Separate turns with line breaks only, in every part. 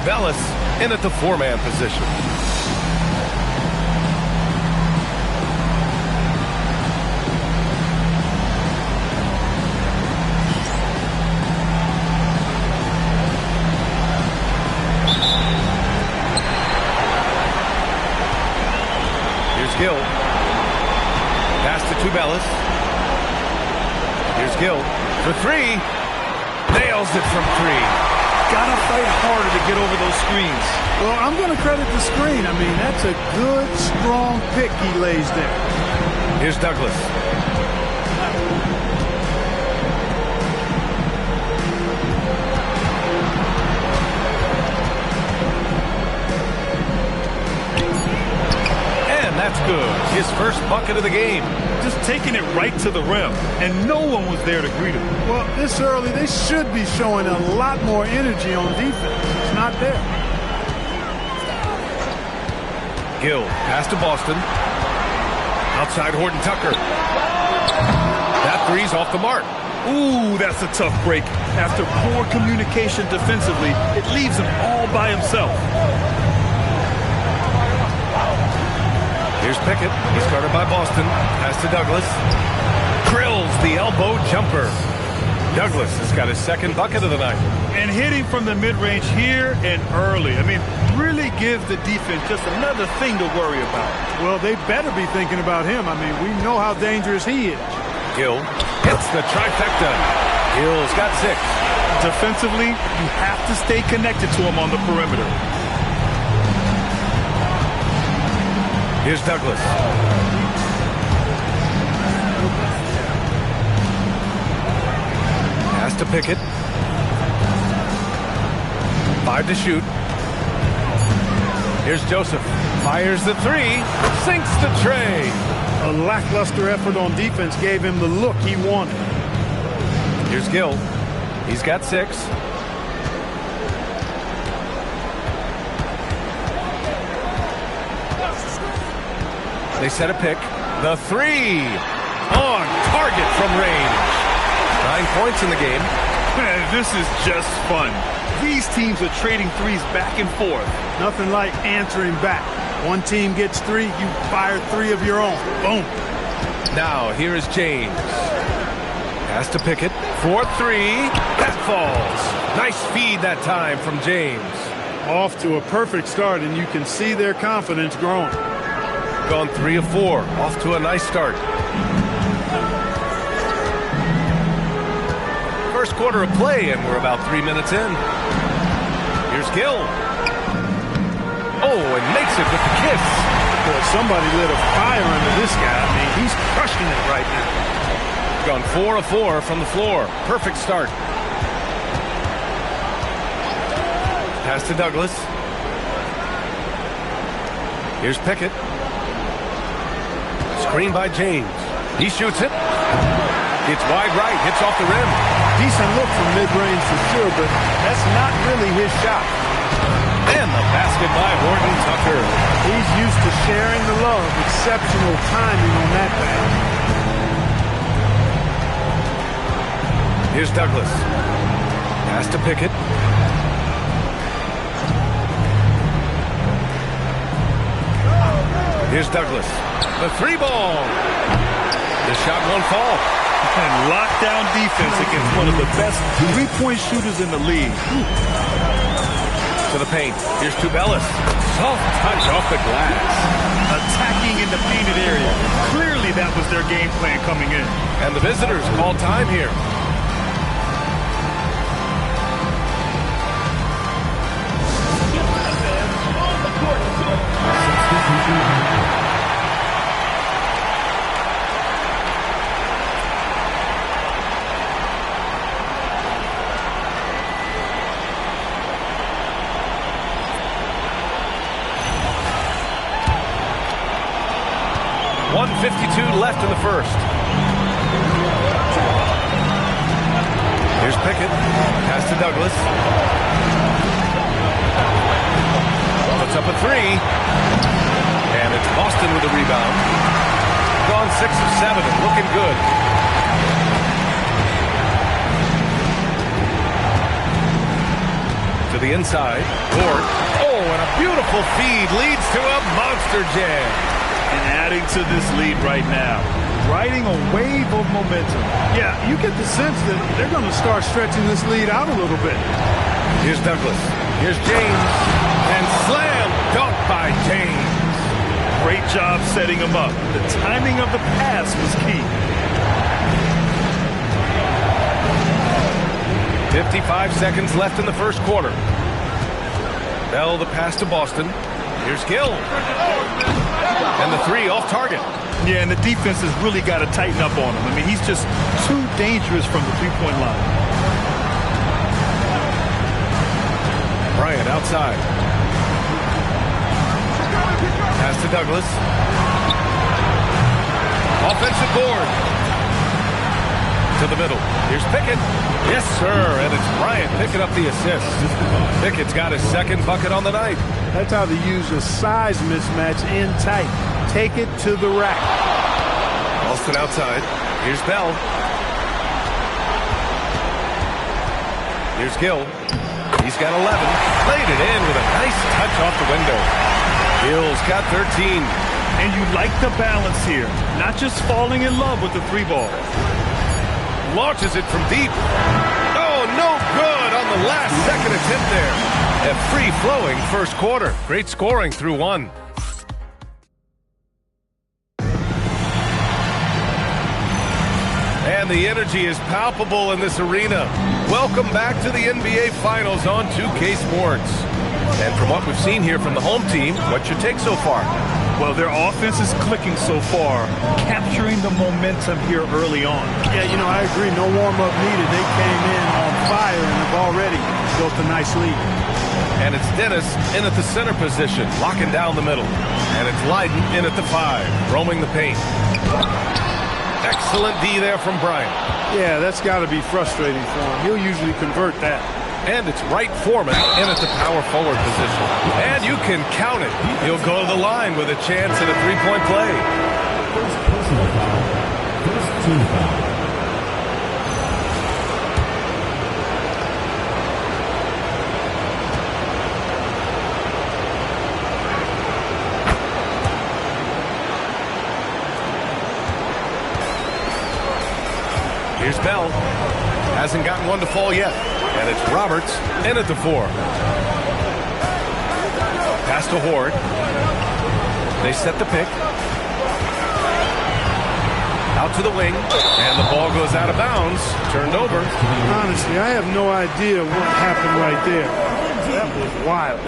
Tubelis in at the four-man position. Here's Gill. Pass to Tubelis. Here's Gill for three. Nails it from three.
Gotta fight harder to get over those screens.
Well, I'm going to credit the screen. I mean, that's a good, strong pick he lays there.
Here's Douglas. And that's good. His first bucket of the game.
Just taking it right to the rim, and no one was there to greet him.
Well, this early, they should be showing a lot more energy on defense. It's not there.
Gill, pass to Boston. Outside Horton Tucker. That three's off the mark.
Ooh, that's a tough break. After poor communication defensively, it leaves him all by himself.
Here's Pickett. He's guarded by Boston. Pass to Douglas. Drills the elbow jumper. Douglas has got his second bucket of the night.
And hitting from the mid-range here and early. I mean, really give the defense just another thing to worry about.
Well, they better be thinking about him. I mean, we know how dangerous he is.
Gill hits the trifecta. Gill's got 6.
Defensively, you have to stay connected to him on the perimeter.
Here's Douglas. Pass to Pickett. 5 to shoot. Here's Joseph. Fires the three. Sinks the tray.
A lackluster effort on defense gave him the look he wanted.
Here's Gill. He's got 6. They set a pick. The three. On target from range. 9 points in the game.
Man, this is just fun. These teams are trading threes back and forth.
Nothing like answering back. One team gets 3, you fire 3 of your own. Boom.
Now, here is James. Pass to Pickett. 4-3. That falls. Nice feed that time from James.
Off to a perfect start, and you can see their confidence growing.
Gone 3 of 4. Off to a nice start. First quarter of play, and we're about 3 minutes in. Here's Gill. Oh, and makes it with the kiss.
Boy, somebody lit a fire under this guy. I mean, he's crushing it right now.
Gone 4 of 4 from the floor. Perfect start. Pass to Douglas. Here's Pickett. Screen by James. He shoots it. It's wide right. Hits off the rim.
Decent look from mid-range for sure, but that's not really his shot.
And the basket by Horton Tucker.
He's used to sharing the love. Exceptional timing on that pass.
Here's Douglas. Pass to Pickett. Here's Douglas. The 3-ball. The shot won't fall.
And lockdown defense against one of the best three-point shooters in the league.
To the paint. Here's Tubelis. Soft touch off the glass.
Attacking in the painted area. Clearly that was their game plan coming in.
And the visitors call time here. .52 left in the first. Here's Pickett. Pass to Douglas. Puts up a 3. And it's Boston with the rebound. Gone 6 of 7 and looking good. To the inside. Ward. Oh, and a beautiful feed leads to a monster jam.
And adding to this lead right now, riding a wave of momentum.
Yeah, you get the sense that they're going to start stretching this lead out a little bit.
Here's Douglas. Here's James. And slam dunk by James.
Great job setting him up. The timing of the pass was key.
55 seconds left in the first quarter. Bell the pass to Boston. Here's Gill. And the three off target.
Yeah, and the defense has really got to tighten up on him. I mean, he's just too dangerous from the three-point line.
Bryant outside. Pass to Douglas. Offensive board. To the middle. Here's Pickett. Yes, sir. And it's Bryant picking up the assist. Pickett's got his second bucket on the night.
That's how they use a size mismatch in tight. Take it to the rack.
Alston outside. Here's Bell. Here's Gill. He's got 11. Laid it in with a nice touch off the window. Gill's got 13.
And you like the balance here. Not just falling in love with the three ball.
Launches it from deep. Oh, no good on the last second attempt there. A free-flowing first quarter. Great scoring through one. And the energy is palpable in this arena. Welcome back to the NBA Finals on 2K Sports. And from what we've seen here from the home team, what's your take so far?
Well, their offense is clicking so far, capturing the momentum here early on.
Yeah, you know, I agree. No warm-up needed. They came in on fire and have already built a nice lead.
And it's Dennis in at the center position, locking down the middle. And it's Leiden in at the 5, roaming the paint. Excellent D there from Bryant.
Yeah, that's got to be frustrating for him. He'll usually convert that.
And it's Wright Foreman in at the power forward position. And you can count it. He'll go to the line with a chance at a three-point play.
First personal foul. First team foul.
Here's Bell. Hasn't gotten one to fall yet. And it's Roberts in at the 4. Pass to Horde. They set the pick. Out to the wing. And the ball goes out of bounds. Turned over.
Honestly, I have no idea what happened right there. That was wild.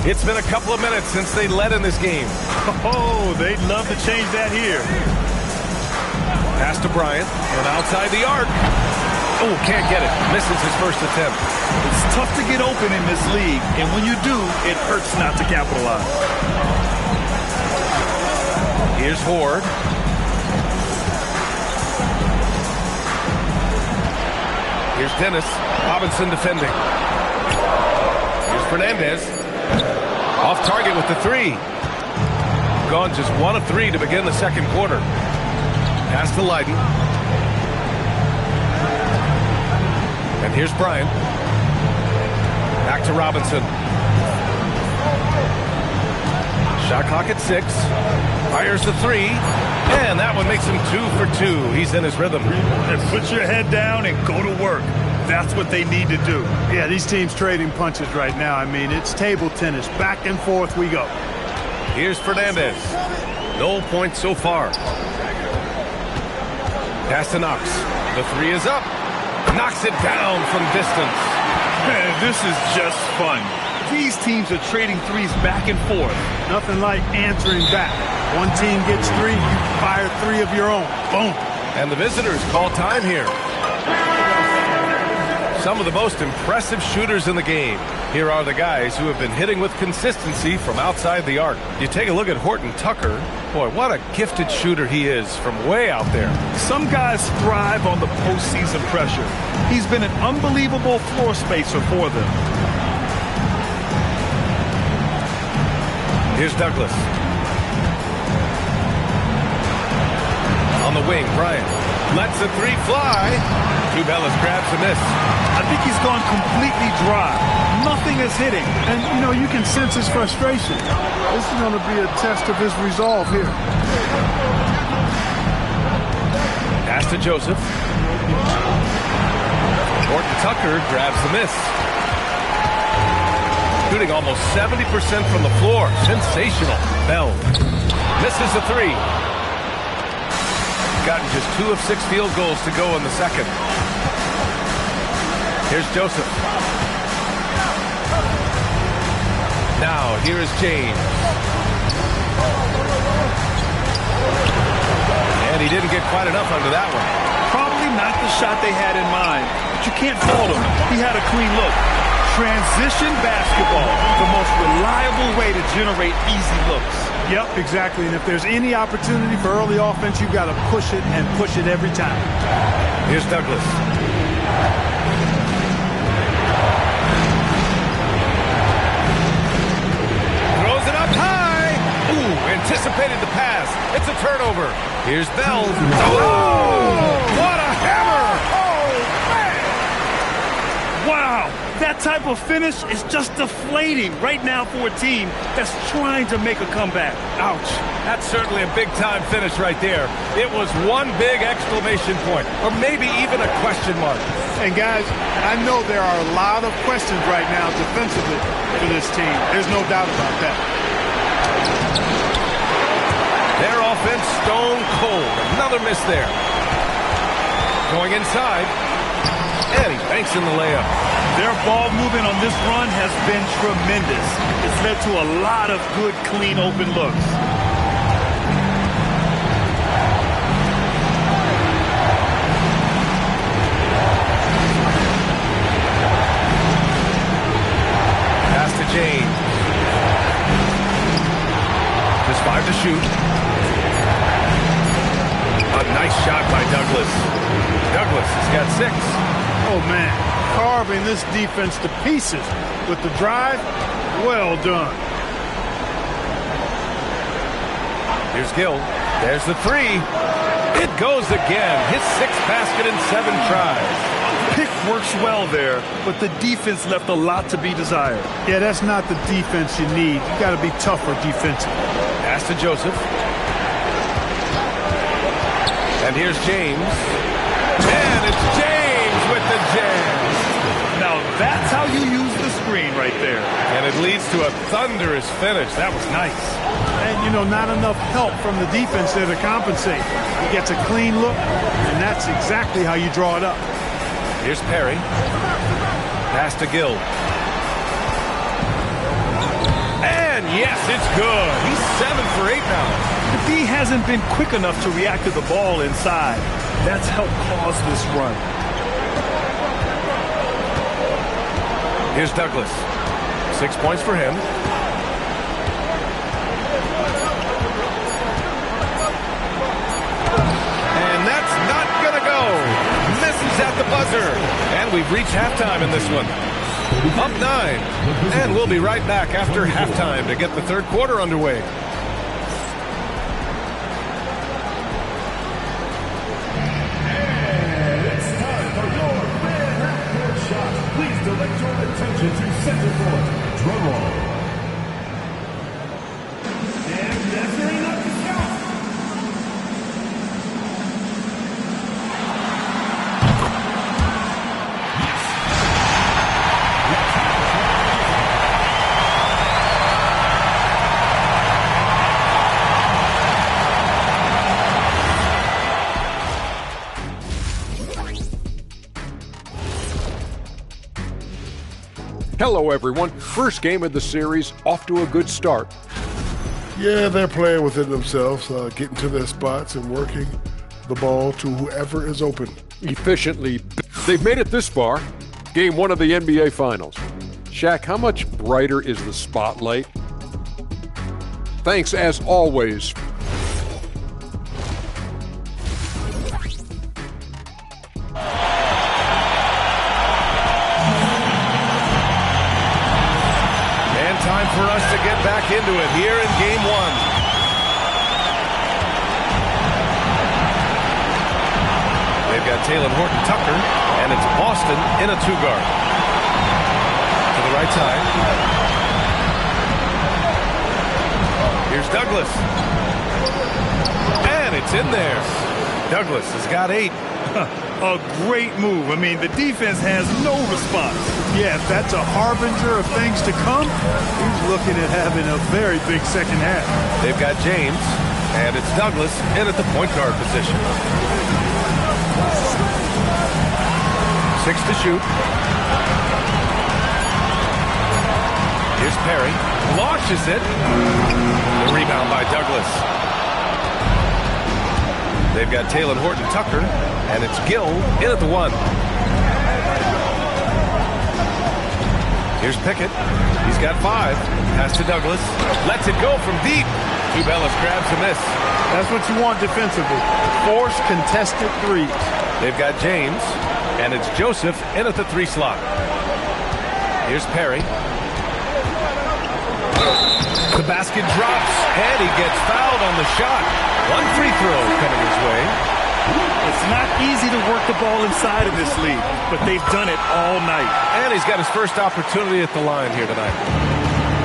It's been a couple of minutes since they led in this game.
Oh, they'd love to change that here.
Pass to Bryant from outside the arc. Oh, can't get it. Misses his first attempt.
It's tough to get open in this league, and when you do, it hurts not to capitalize.
Here's Horde. Here's Dennis. Robinson defending. Here's Fernandez. Off target with the 3. Gone just 1 of 3 to begin the second quarter. Pass to Leiden. And here's Bryant. Back to Robinson. Shot clock at 6. Fires the 3. And that one makes him 2 for 2. He's in his rhythm.
And put your head down and go to work. That's what they need to do.
Yeah, these teams trading punches right now. I mean, it's table tennis. Back and forth we go.
Here's Fernandez. No points so far. Pass to Knox. The 3 is up. Knocks it down from distance.
Man, this is just fun. These teams are trading threes back and forth.
Nothing like answering back. One team gets 3, you fire 3 of your own. Boom.
And the visitors call time here. Some of the most impressive shooters in the game. Here are the guys who have been hitting with consistency from outside the arc. You take a look at Horton Tucker. Boy, what a gifted shooter he is from way out there.
Some guys thrive on the postseason pressure. He's been an unbelievable floor spacer for them.
Here's Douglas. on the wing. Bryant lets the three fly. Tubelis grabs a miss.
I think he's gone completely dry. Nothing is hitting.
And, you know, you can sense his frustration. This is going to be a test of his resolve here.
Pass to Joseph. Horton Tucker grabs the miss. Shooting almost 70% from the floor. Sensational. Bell misses the three. Gotten just 2 of 6 field goals to go in the second. Here's Joseph. Now, here is James. And he didn't get quite enough under that one.
Probably not the shot they had in mind, but you can't fault him. He had a clean look. Transition basketball, the most reliable way to generate easy looks.
Yep, exactly. And if there's any opportunity for early offense, you've got to push it and push it every time.
Here's Douglas. Throws it up high. Ooh, anticipated the pass. It's a turnover. Here's Bell. Oh, what a hammer. Oh, man.
Wow, that type of finish is just deflating right now for a team that's trying to make a comeback.
Ouch. That's certainly a big-time finish right there. It was one big exclamation point, or maybe even a question mark.
And, guys, I know there are a lot of questions right now defensively for this team. There's no doubt about that.
Their offense stone cold. Another miss there. Going inside. And he banks in the layup.
Their ball movement on this run has been tremendous. It's led to a lot of good, clean, open looks.
Pass to James. Just 5 to shoot. A nice shot by Douglas. Douglas has got 6.
Oh, man, carving this defense to pieces with the drive. Well done.
Here's Gill. There's the three. It goes again. His 6th basket in 7 tries.
Pick works well there, but the defense left a lot to be desired.
Yeah, that's not the defense you need. You got to be tougher defensively.
Pass to Joseph. And here's James. And it's James with the jam.
Now that's how you use the screen right there.
And it leads to a thunderous finish. That was nice.
And, you know, not enough help from the defense there to compensate. He gets a clean look, and that's exactly how you draw it up.
Here's Perry. Pass to Gill. And yes, it's good. He's 7 for 8 now.
The D hasn't been quick enough to react to the ball inside. That's helped cause this run.
Here's Douglas. 6 points for him. And that's not going to go. Misses at the buzzer. And we've reached halftime in this one. Up 9. And we'll be right back after halftime to get the third quarter underway.
Direct your attention to center court. Drum roll. And measuring up the shot.
Hello, everyone. First game of the series, off to a good start.
Yeah, they're playing within themselves, getting to their spots and working the ball to whoever is open.
Efficiently. They've made it this far. Game 1 of the NBA Finals. Shaq, how much brighter is the spotlight? Thanks, as always.
Time for us to get back into it here in game 1. Taylor Horton Tucker, and it's Boston in a 2-guard. To the right side. Here's Douglas. And it's in there. Douglas has got 8.
A great move. I mean, the defense has no response.
Yeah, if that's a harbinger of things to come, he's looking at having a very big second half.
They've got James, and it's Douglas in at the point guard position. 6 to shoot. Here's Perry. Launches it. The rebound by Douglas. They've got Taylor Horton Tucker, and it's Gill in at the 1. Here's Pickett. He's got 5. Pass to Douglas. Lets it go from deep. Tubelis grabs a miss.
That's what you want defensively. Force contested threes.
They've got James, and it's Joseph in at the 3 slot. Here's Perry. The basket drops, and he gets fouled on the shot. 1 free throw coming his way.
It's not easy to work the ball inside of this league, but they've done it all night.
And he's got his first opportunity at the line here tonight.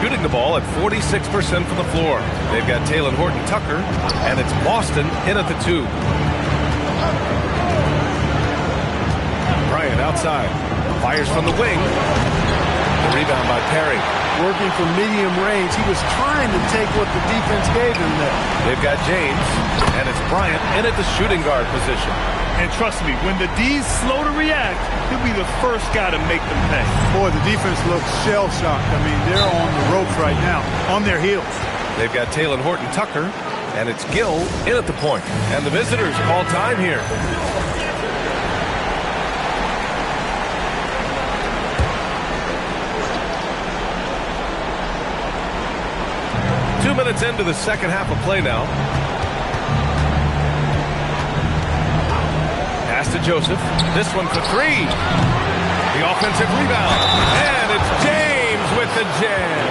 Shooting the ball at 46% from the floor. They've got Taylor Horton Tucker, and it's Boston in at the 2. Bryant outside. Fires from the wing. The rebound by Perry.
Working from medium range. He was trying to take what the defense gave him there.
They've got James, and it's Bryant in at the shooting guard position.
And trust me, when the D's slow to react, he'll be the first guy to make them pay.
Boy, the defense looks shell-shocked. I mean, they're on the ropes right now, on their heels.
They've got Taylor Horton Tucker, and it's Gill in at the point. And the visitors call time here. Minutes into the second half of play now. Pass to Joseph. This one for 3. The offensive rebound. And it's James with the jam.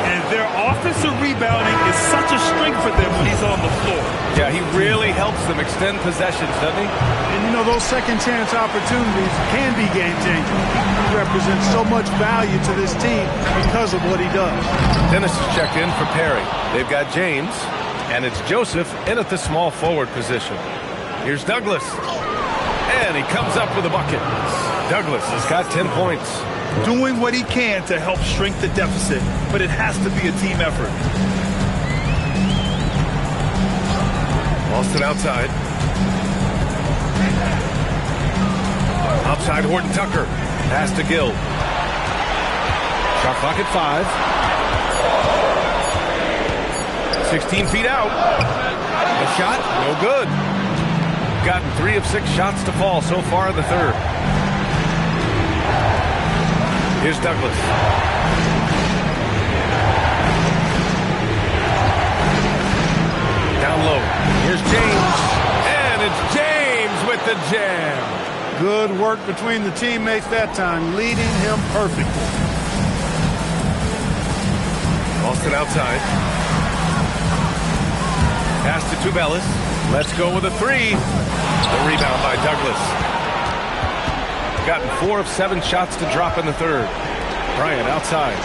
And their offensive rebounding is such a strength for them when he's on the floor.
Yeah, he really helps them extend possessions, doesn't he?
And, you know, those second chance opportunities can be game-changing. He represents so much value to this team because of what he does.
Dennis is checked in for Perry. They've got James, and it's Joseph in at the small forward position. Here's Douglas. And he comes up with a bucket. Douglas has got 10 points.
Doing what he can to help shrink the deficit, but it has to be a team effort.
Boston outside. Outside Horton Tucker. Pass to Gill. Shot clock at 5. 16 feet out. A shot, no good. Gotten 3 of 6 shots to fall so far in the third. Here's Douglas. Down low. Here's James. And it's James with the jam.
Good work between the teammates that time, leading him perfectly.
Austin outside. Pass to Tubelis. Let's go with a 3. The rebound by Douglas. Gotten 4 of 7 shots to drop in the third. Bryant outside.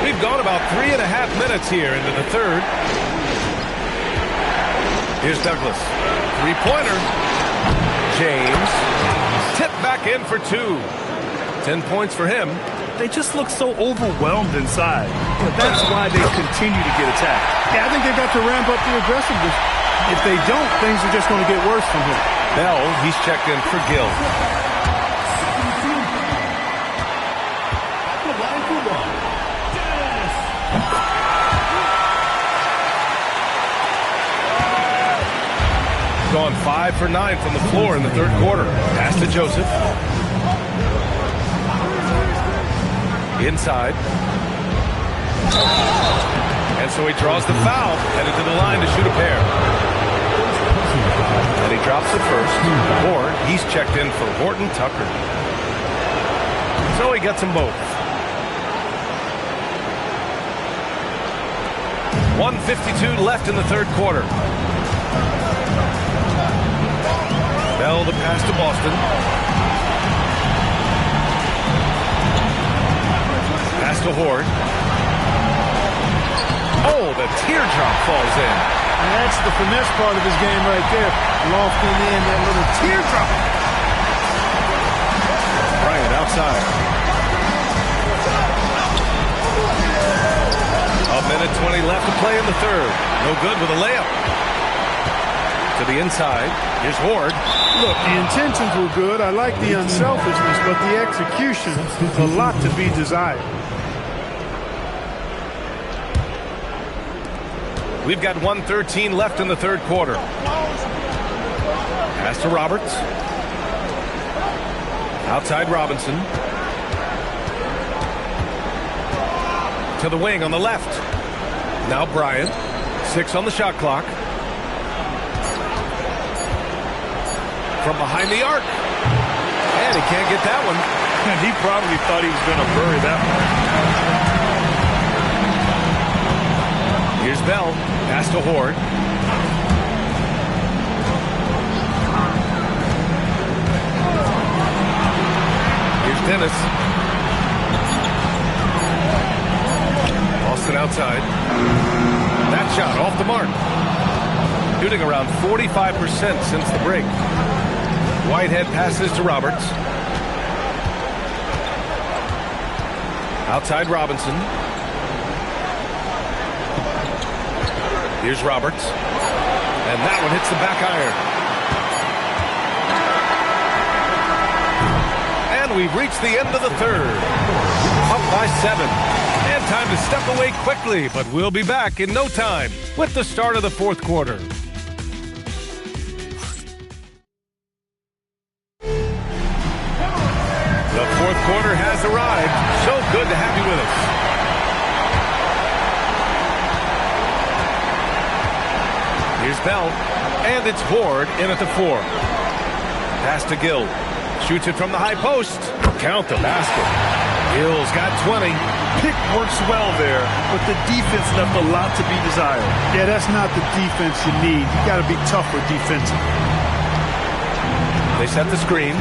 We've gone about 3.5 minutes here into the third. Here's Douglas. 3-pointer. James. Tip back in for 2. 10 points for him.
They just look so overwhelmed inside. That's why they continue to get attacked.
Yeah, I think they've got to ramp up the aggressiveness. If they don't, things are just going to get worse from here.
Bell, he's checked in for Gill. Gone 5 for 9 from the floor in the third quarter. Pass to Joseph. Inside. And so he draws the foul, headed to the line to shoot a pair. And he drops it first. Or he's checked in for Horton Tucker. So he gets them both. 1:52 left in the third quarter. Bell the pass to Boston. Pass to Horde. Oh, the teardrop falls in.
And that's the finesse part of his game right there. Lofting in that little teardrop.
Bryant outside. A minute 20 left to play in the third. No good with a layup. To the inside. Here's Horde.
Look, the intentions were good. I like the unselfishness, but the execution, a lot to be desired.
We've got 1:13 left in the third quarter. Pass to Roberts. Outside Robinson. To the wing on the left. Now Bryant. 6 on the shot clock. From behind the arc. And he can't get that one.
And he probably thought he was going to bury that one.
Here's Bell. Pass to Horde. Here's Dennis. Austin outside. That shot off the mark. Shooting around 45% since the break. Whitehead passes to Roberts. Outside Robinson. Here's Roberts. And that one hits the back iron. And we've reached the end of the third. Up by 7. And time to step away quickly, but we'll be back in no time with the start of the fourth quarter. The fourth quarter has arrived. So good to have you with us. Here's Bell, and it's Horde in at the 4. Pass to Gill. Shoots it from the high post. Count the basket. Gill's got 20.
Pick works well there, but the defense left a lot to be desired.
Yeah, that's not the defense you need. You got to be tougher defensively.
They set the screen.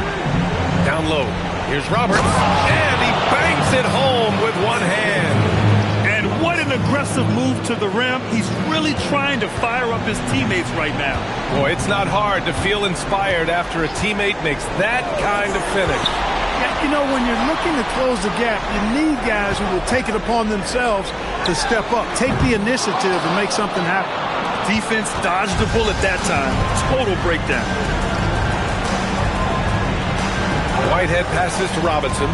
Down low. Here's Roberts, and he bangs it home with one hand.
And what an aggressive move to the rim. He's really trying to fire up his teammates right now.
Boy, it's not hard to feel inspired after a teammate makes that kind of finish.
Yeah, you know, when you're looking to close the gap, you need guys who will take it upon themselves to step up, take the initiative and make something happen.
Defense dodged the bullet that time. Total breakdown.
Whitehead passes to Robinson.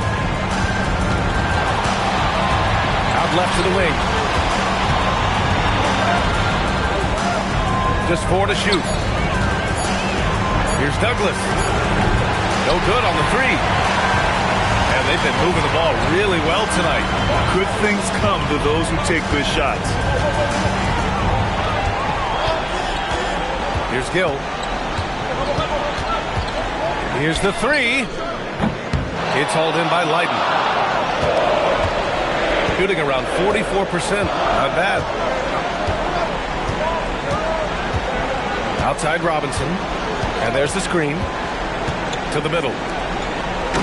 Out left to the wing. Just 4 to shoot. Here's Douglas. No good on the 3. And they've been moving the ball really well tonight.
Good things come to those who take good shots.
Here's Gill. Here's the 3. It's hauled in by Leiden. Shooting around 44%. Not bad. Outside Robinson. And there's the screen. To the middle.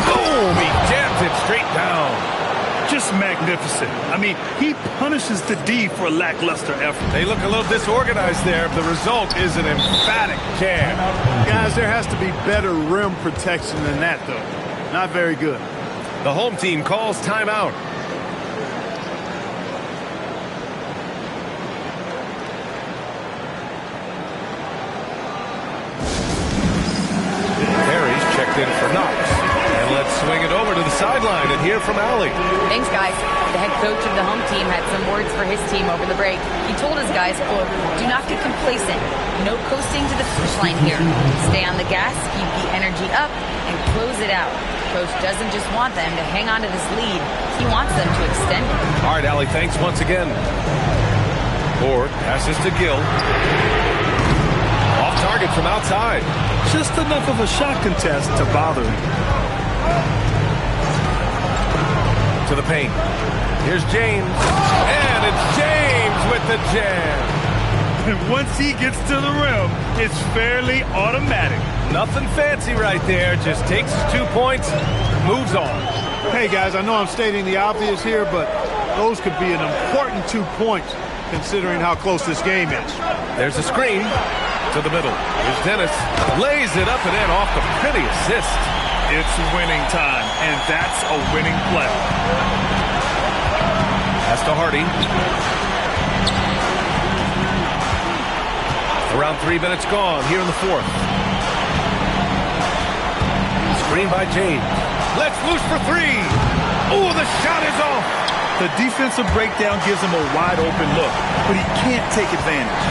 Boom! He jams it straight down.
Just magnificent. I mean, he punishes the D for a lackluster effort.
They look a little disorganized there. The result is an emphatic jam.
Guys, there has to be better rim protection than that, though. Not very good.
The home team calls timeout. Perry's checked in for Knox. And let's swing it over to the sideline and hear from Allie.
Thanks, guys. The head coach of the home team had some words for his team over the break. He told his guys, quote, "Do not get complacent. No coasting to the finish line here. Stay on the gas, keep the energy up, and close it out." Coach doesn't just want them to hang on to this lead. He wants them to extend it.
All right, Allie, thanks once again. Horde passes to Gill. Off target from outside.
Just enough of a shot contest to bother him.
To the paint. Here's James. And it's James with the jam.
And once he gets to the rim, it's fairly automatic.
Nothing fancy right there. Just takes his 2 points, moves on.
Hey, guys, I know I'm stating the obvious here, but those could be an important 2 points considering how close this game is.
There's a screen to the middle. Here's Dennis. Lays it up and in off the pretty assist.
It's winning time, and that's a winning play.
That's to Hardy. Around 3 minutes gone here in the fourth. Screen by James. Let's loose for three. Oh, the shot is off.
The defensive breakdown gives him a wide open look, but he can't take advantage.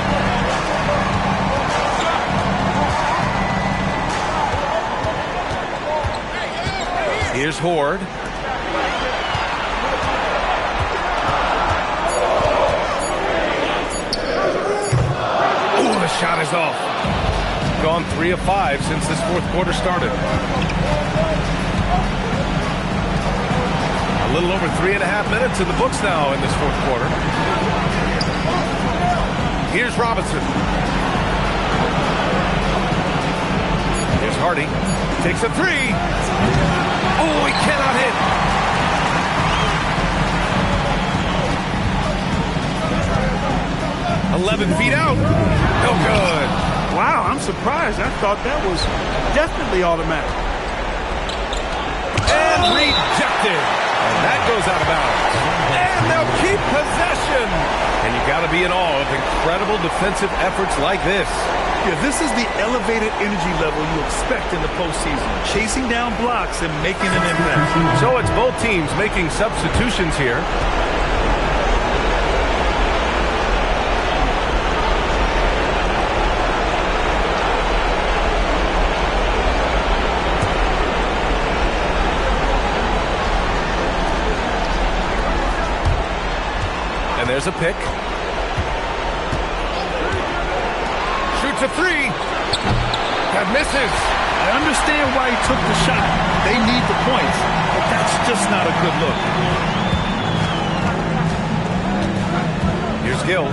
Here's Horde. Oh, the shot is off. Gone 3 of 5 since this fourth quarter started. A little over 3.5 minutes in the books now in this fourth quarter. Here's Robinson. Here's Hardy. Takes a three. Oh, he cannot hit. "11 feet out." No good.
Wow, I'm surprised. I thought that was definitely automatic.
And rejected. And that goes out of bounds. And they'll keep possession. And you got to be in awe of incredible defensive efforts like this.
Yeah, this is the elevated energy level you expect in the postseason. Chasing down blocks and making an impact.
So it's both teams making substitutions here. And there's a pick. Shoots a three. That misses.
I understand why he took the shot. They need the points, but that's just not a good look.
Here's Gill.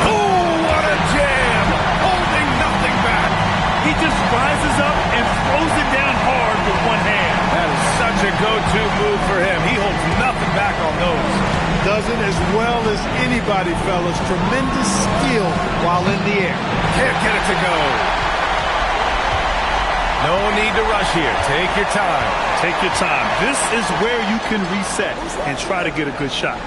Oh, what a jam! Holding nothing back.
He just rises up and throws it down hard with one hand.
That is such a go-to move for him. He holds nothing back on those.
Does it as well as anybody, fellas. Tremendous skill while in the air.
Can't get it to go. No need to rush here. Take your time.
Take your time. This is where you can reset and try to get a good shot.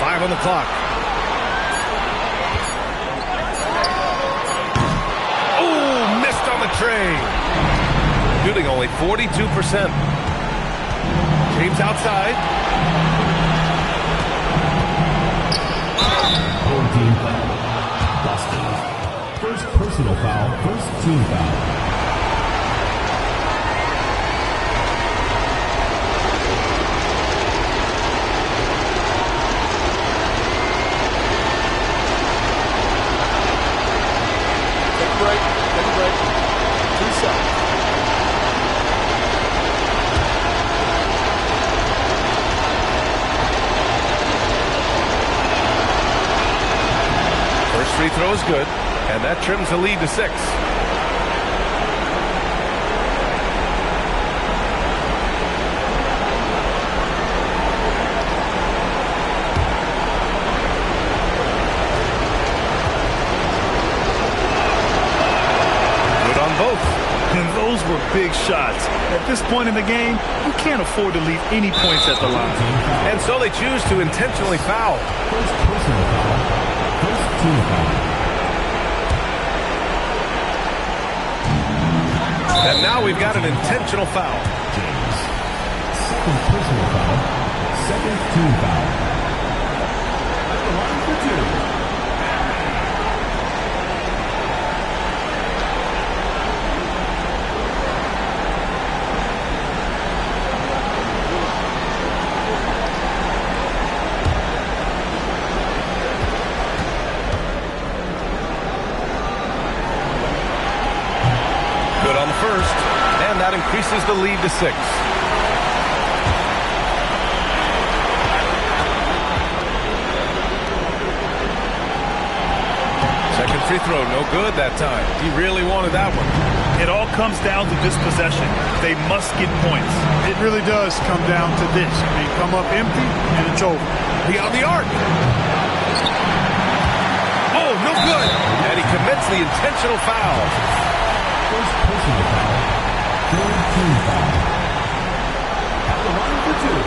Five on the clock. Oh, missed on the tray. Shooting only 42%. James outside.
14 foul. Boston. First personal foul, first team foul.
Take a break. Take a break. 2 seconds.
First free throw is good, and that trims the lead to 6. Good on both.
And those were big shots. At this point in the game, you can't afford to leave any points at the line.
And so they choose to intentionally foul.
First personal foul, first team foul.
And now we've got an intentional foul.
James. Second personal foul, second team foul. At the line for 2.
Good on the first, and that increases the lead to 6. free throw, no good that time. He really wanted that one.
It all comes down to this possession. They must get points.
It really does come down to this. They come up empty, and it's over.
Beyond the arc. Oh, no good. And he commits the intentional foul.
First personal foul. Third team foul. At the line for two.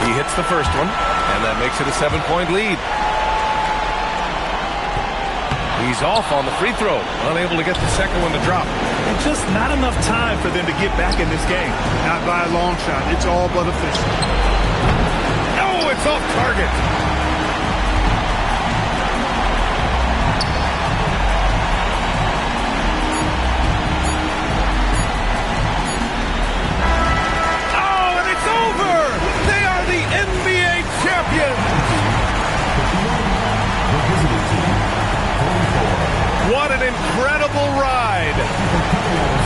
He hits the first one, and that makes it a 7-point lead. He's off on the free throw, unable to get the second one to drop.
And just not enough time for them to get back in this game.
Not by a long shot. It's all but official.
No, it's off target. Oh, and it's over! They are the NBA champions! What an incredible ride.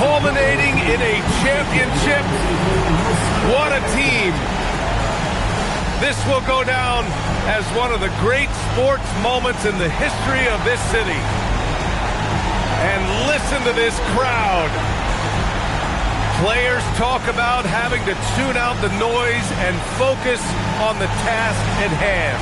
Culminating in a championship. What a team. This will go down as one of the great sports moments in the history of this city. And listen to this crowd. Players talk about having to tune out the noise and focus on the task at hand.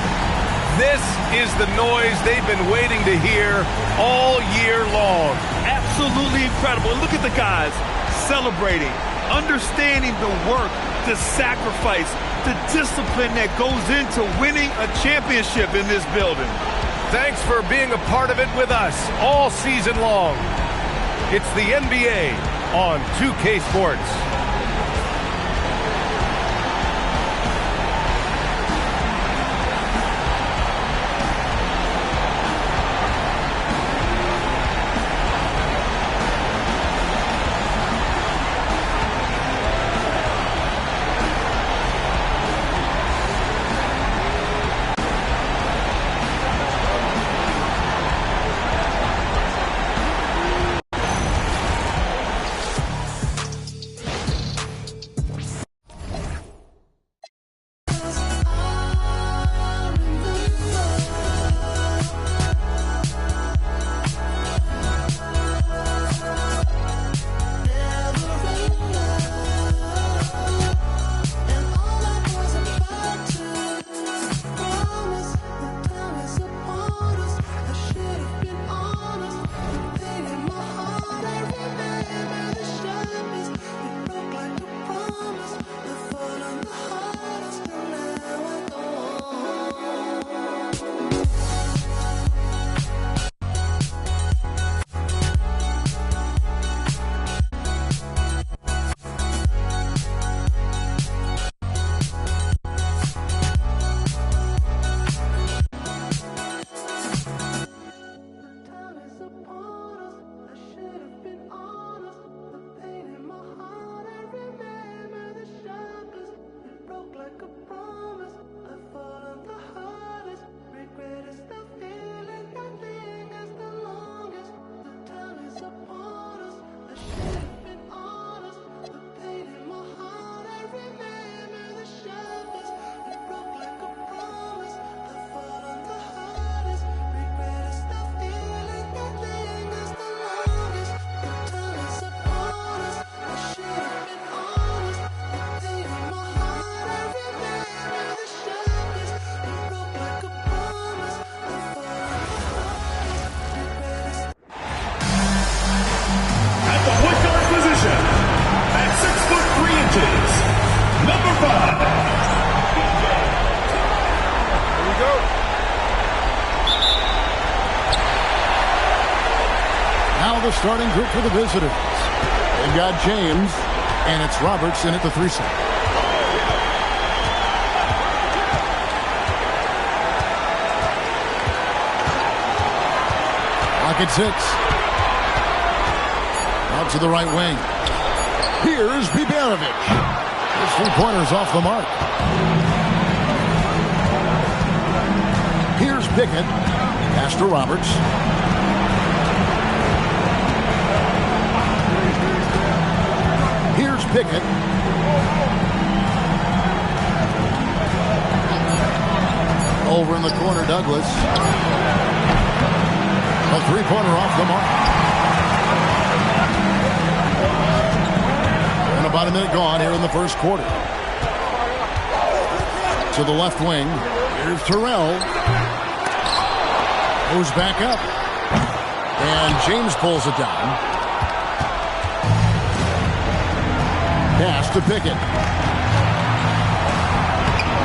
This is the noise they've been waiting to hear all year long.
Absolutely incredible. And look at the guys celebrating, understanding the work, the sacrifice, the discipline that goes into winning a championship in this building.
Thanks for being a part of it with us all season long. It's the NBA on 2K Sports.
The starting group for the visitors. They've got James, and it's Roberts in at the 3 set. Clock at 6. Out to the right wing. Here's Bibanovic. His 3-pointer's off the mark. Here's Pickett. Pass to Roberts. Here's Pickett. Over in the corner, Douglas. A three-pointer off the mark. And about a minute gone here in the first quarter. To the left wing. Here's Terrell. Goes back up. And James pulls it down. Pass to Pickett.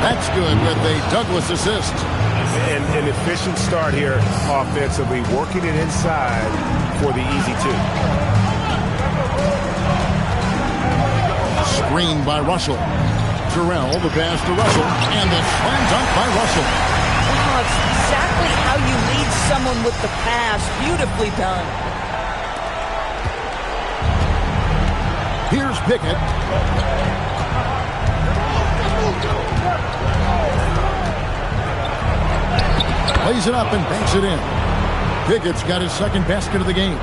That's good with a Douglas assist.
An efficient start here offensively, working it inside for the easy two.
Screen by Russell. Terrell, the pass to Russell, and the slam dunk by Russell.
Wow, it's exactly how you lead someone with the pass. Beautifully done.
Here's Pickett. Plays it up and banks it in. Pickett's got his second basket of the game.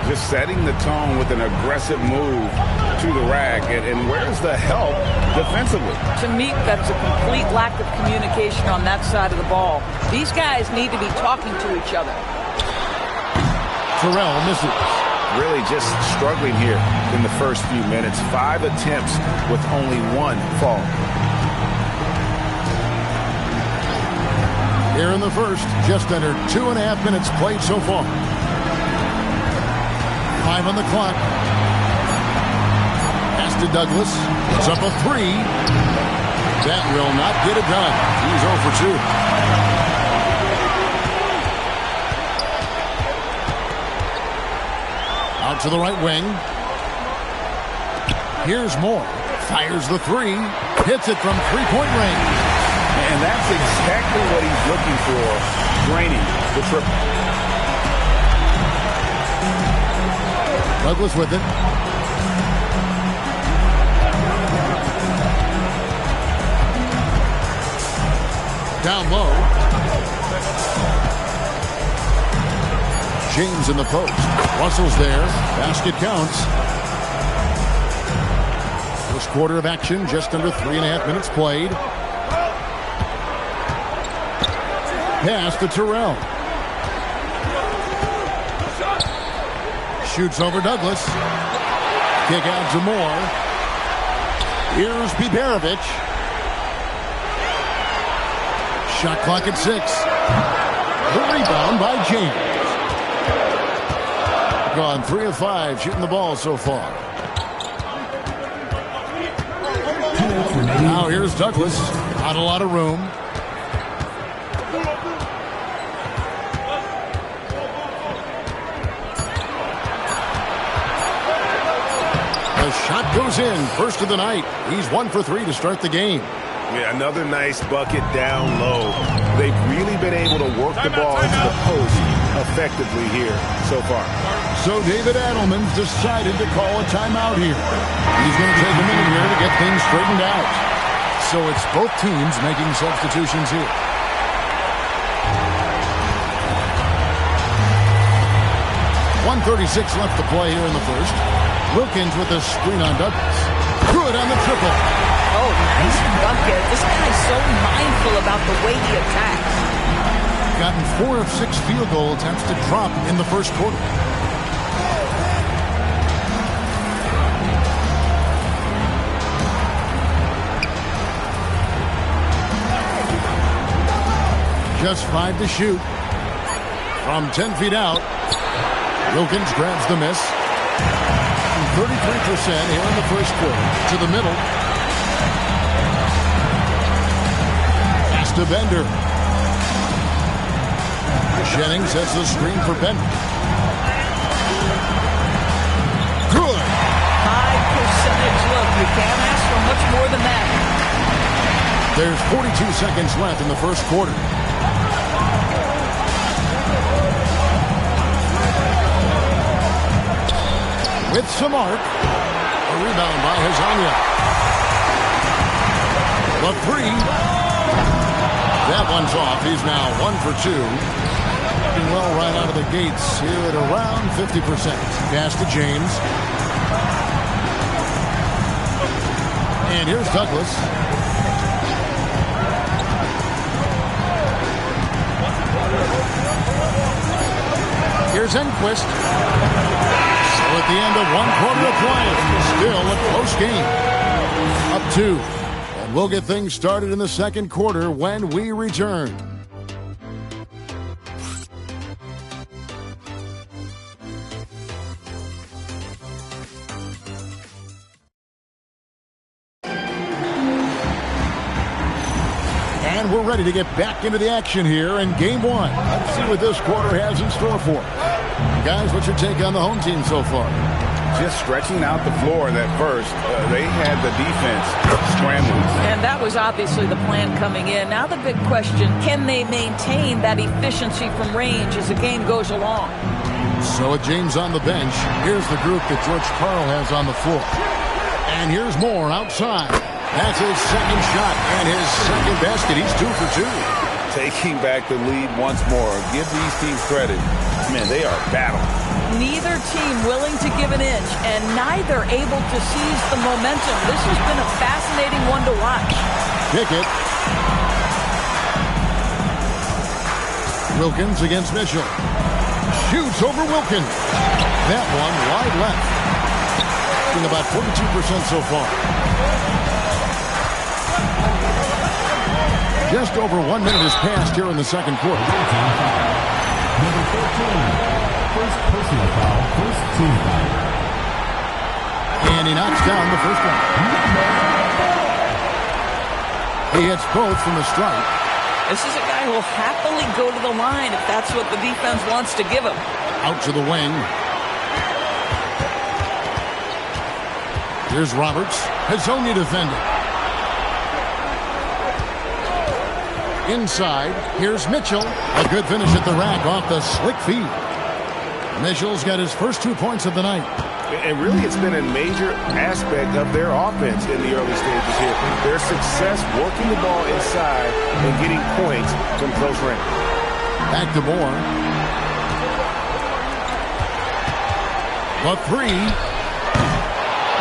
Just setting the tone with an aggressive move to the rack. And where's the help defensively?
To me, that's a complete lack of communication on that side of the ball. These guys need to be talking to each other.
Terrell misses.
Really just struggling here in the first few minutes. 5 attempts with only 1 fall.
Here in the first, just under 2.5 minutes played so far. 5 on the clock. Pass to Douglas. It's up a 3. That will not get it done. He's 0 for 2. Out to the right wing. Here's Moore. Fires the 3. Hits it from three-point range.
And that's exactly what he's looking for, draining the triple.
Douglas with it. Down low. James in the post. Russell's there. Basket counts. First quarter of action, just under 3.5 minutes played. Pass to Terrell. Shoots over Douglas. Kick out to Moore. Here's Biberovic. Shot clock at 6. The rebound by James. Gone 3 of 5 shooting the ball so far. Now here's Douglas. Not a lot of room. The shot goes in. First of the night. He's 1 for 3 to start the game.
Yeah, another nice bucket down low. They've really been able to work the ball into the post effectively here so far.
So David Adelman's decided to call a timeout here. He's going to take a minute here to get things straightened out. So it's both teams making substitutions here. .136 left to play here in the first. Wilkins with a screen on Douglas. Good on the triple.
Oh, nice bucket. This guy's so mindful about the way he attacks.
Gotten 4 of 6 field goal attempts to drop in the first quarter. Just 5 to shoot. From 10 feet out. Wilkins grabs the miss. 33% here in the first quarter. To the middle. Pass to Bender. Jennings sets the screen for Bender. Good.
High percentage look. You can't ask for much more than that.
There's 42 seconds left in the first quarter. With Samart. A rebound by Hezonja. The 3. That one's off. He's now 1 for 2. Looking well right out of the gates here at around 50%. Pass to James. And here's Douglas. Here's Enquist. So at the end of one quarter of play, still a close game. Up 2. And we'll get things started in the second quarter when we return. And we're ready to get back into the action here in game 1. Let's see what this quarter has in store for us. Guys, what's your take on the home team so far?
Just stretching out the floor that first. They had the defense scrambling.
And that was obviously the plan coming in. Now the big question, can they maintain that efficiency from range as the game goes along?
So with James on the bench, here's the group that George Karl has on the floor. And here's Moore outside. That's his second shot and his second basket. He's 2 for 2.
Taking back the lead once more. Give these teams credit. Man, they are battling.
Neither team willing to give an inch and neither able to seize the momentum. This has been a fascinating one to watch.
Pickett. Wilkins against Mitchell. Shoots over Wilkins. That one wide left. Shooting about 42% so far. Just over 1 minute has passed here in the second quarter.
Number 14. First personal foul, first team foul.
And he knocks down the first one. He hits both from the stripe.
This is a guy who will happily go to the line if that's what the defense wants to give him. Out
to the wing. Here's Roberts. Hezonja defending. Inside, here's Mitchell. A good finish at the rack off the slick feed. Mitchell's got his first 2 points of the night.
And really, it's been a major aspect of their offense in the early stages here. Their success working the ball inside and getting points from close range.
Back to Moore. The 3.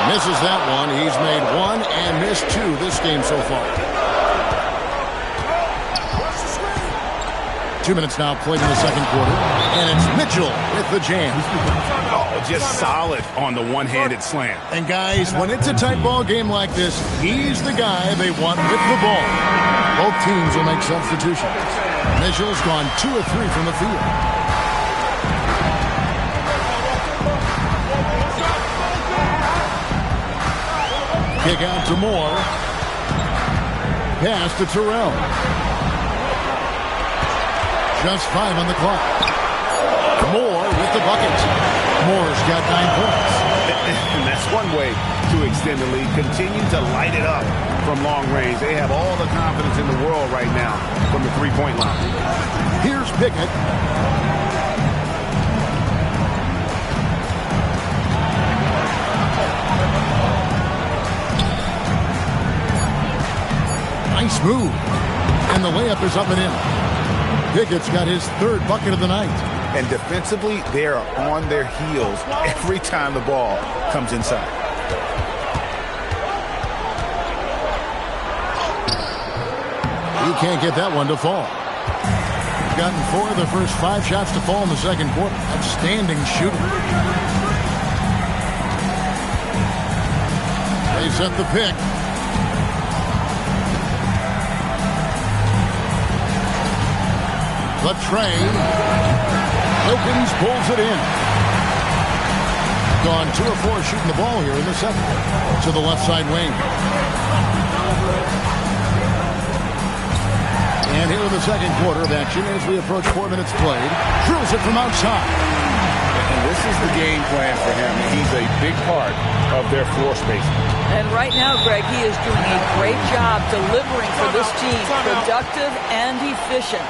Misses that one. He's made 1 and missed 2 this game so far. 2 minutes now played in the second quarter. And it's Mitchell with the jam.
Oh, just solid on the one-handed slam.
And guys, when it's a tight ball game like this, he's the guy they want with the ball. Both teams will make substitutions. Mitchell's gone 2 of 3 from the field. Kick out to Moore. Pass to Terrell. Just 5 on the clock. Moore with the bucket. Moore's got 9 points.
And that's one way to extend the lead. Continue to light it up from long range. They have all the confidence in the world right now from the three-point line.
Here's Pickett. Nice move. And the layup is up and in. Pickett's got his 3rd bucket of the night.
And defensively, they are on their heels every time the ball comes inside.
He can't get that one to fall. Gotten 4 of the first 5 shots to fall in the second quarter. Outstanding shooter. They set the pick. The tray. Wilkins pulls it in. Gone 2 of 4 shooting the ball here in the second. To the left side wing. And here in the second quarter of action as we approach 4 minutes played. Drills it from outside.
And this is the game plan for him. He's a big part of their floor spacing.
And right now, Greg, he is doing a great job delivering for this team. Productive and efficient.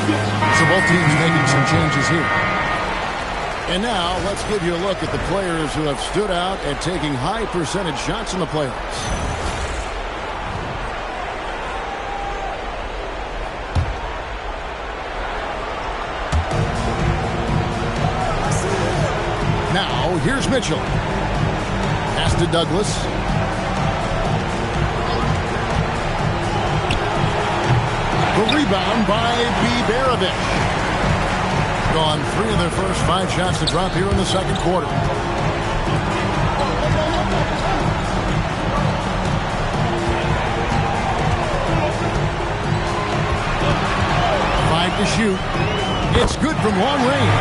So both teams making some changes here. And now let's give you a look at the players who have stood out at taking high percentage shots in the playoffs. Now here's Mitchell. Pass to Douglas. The rebound by Bjeravic. gone 3 of their first 5 shots to drop here in the second quarter. 5 to shoot. It's good from long range.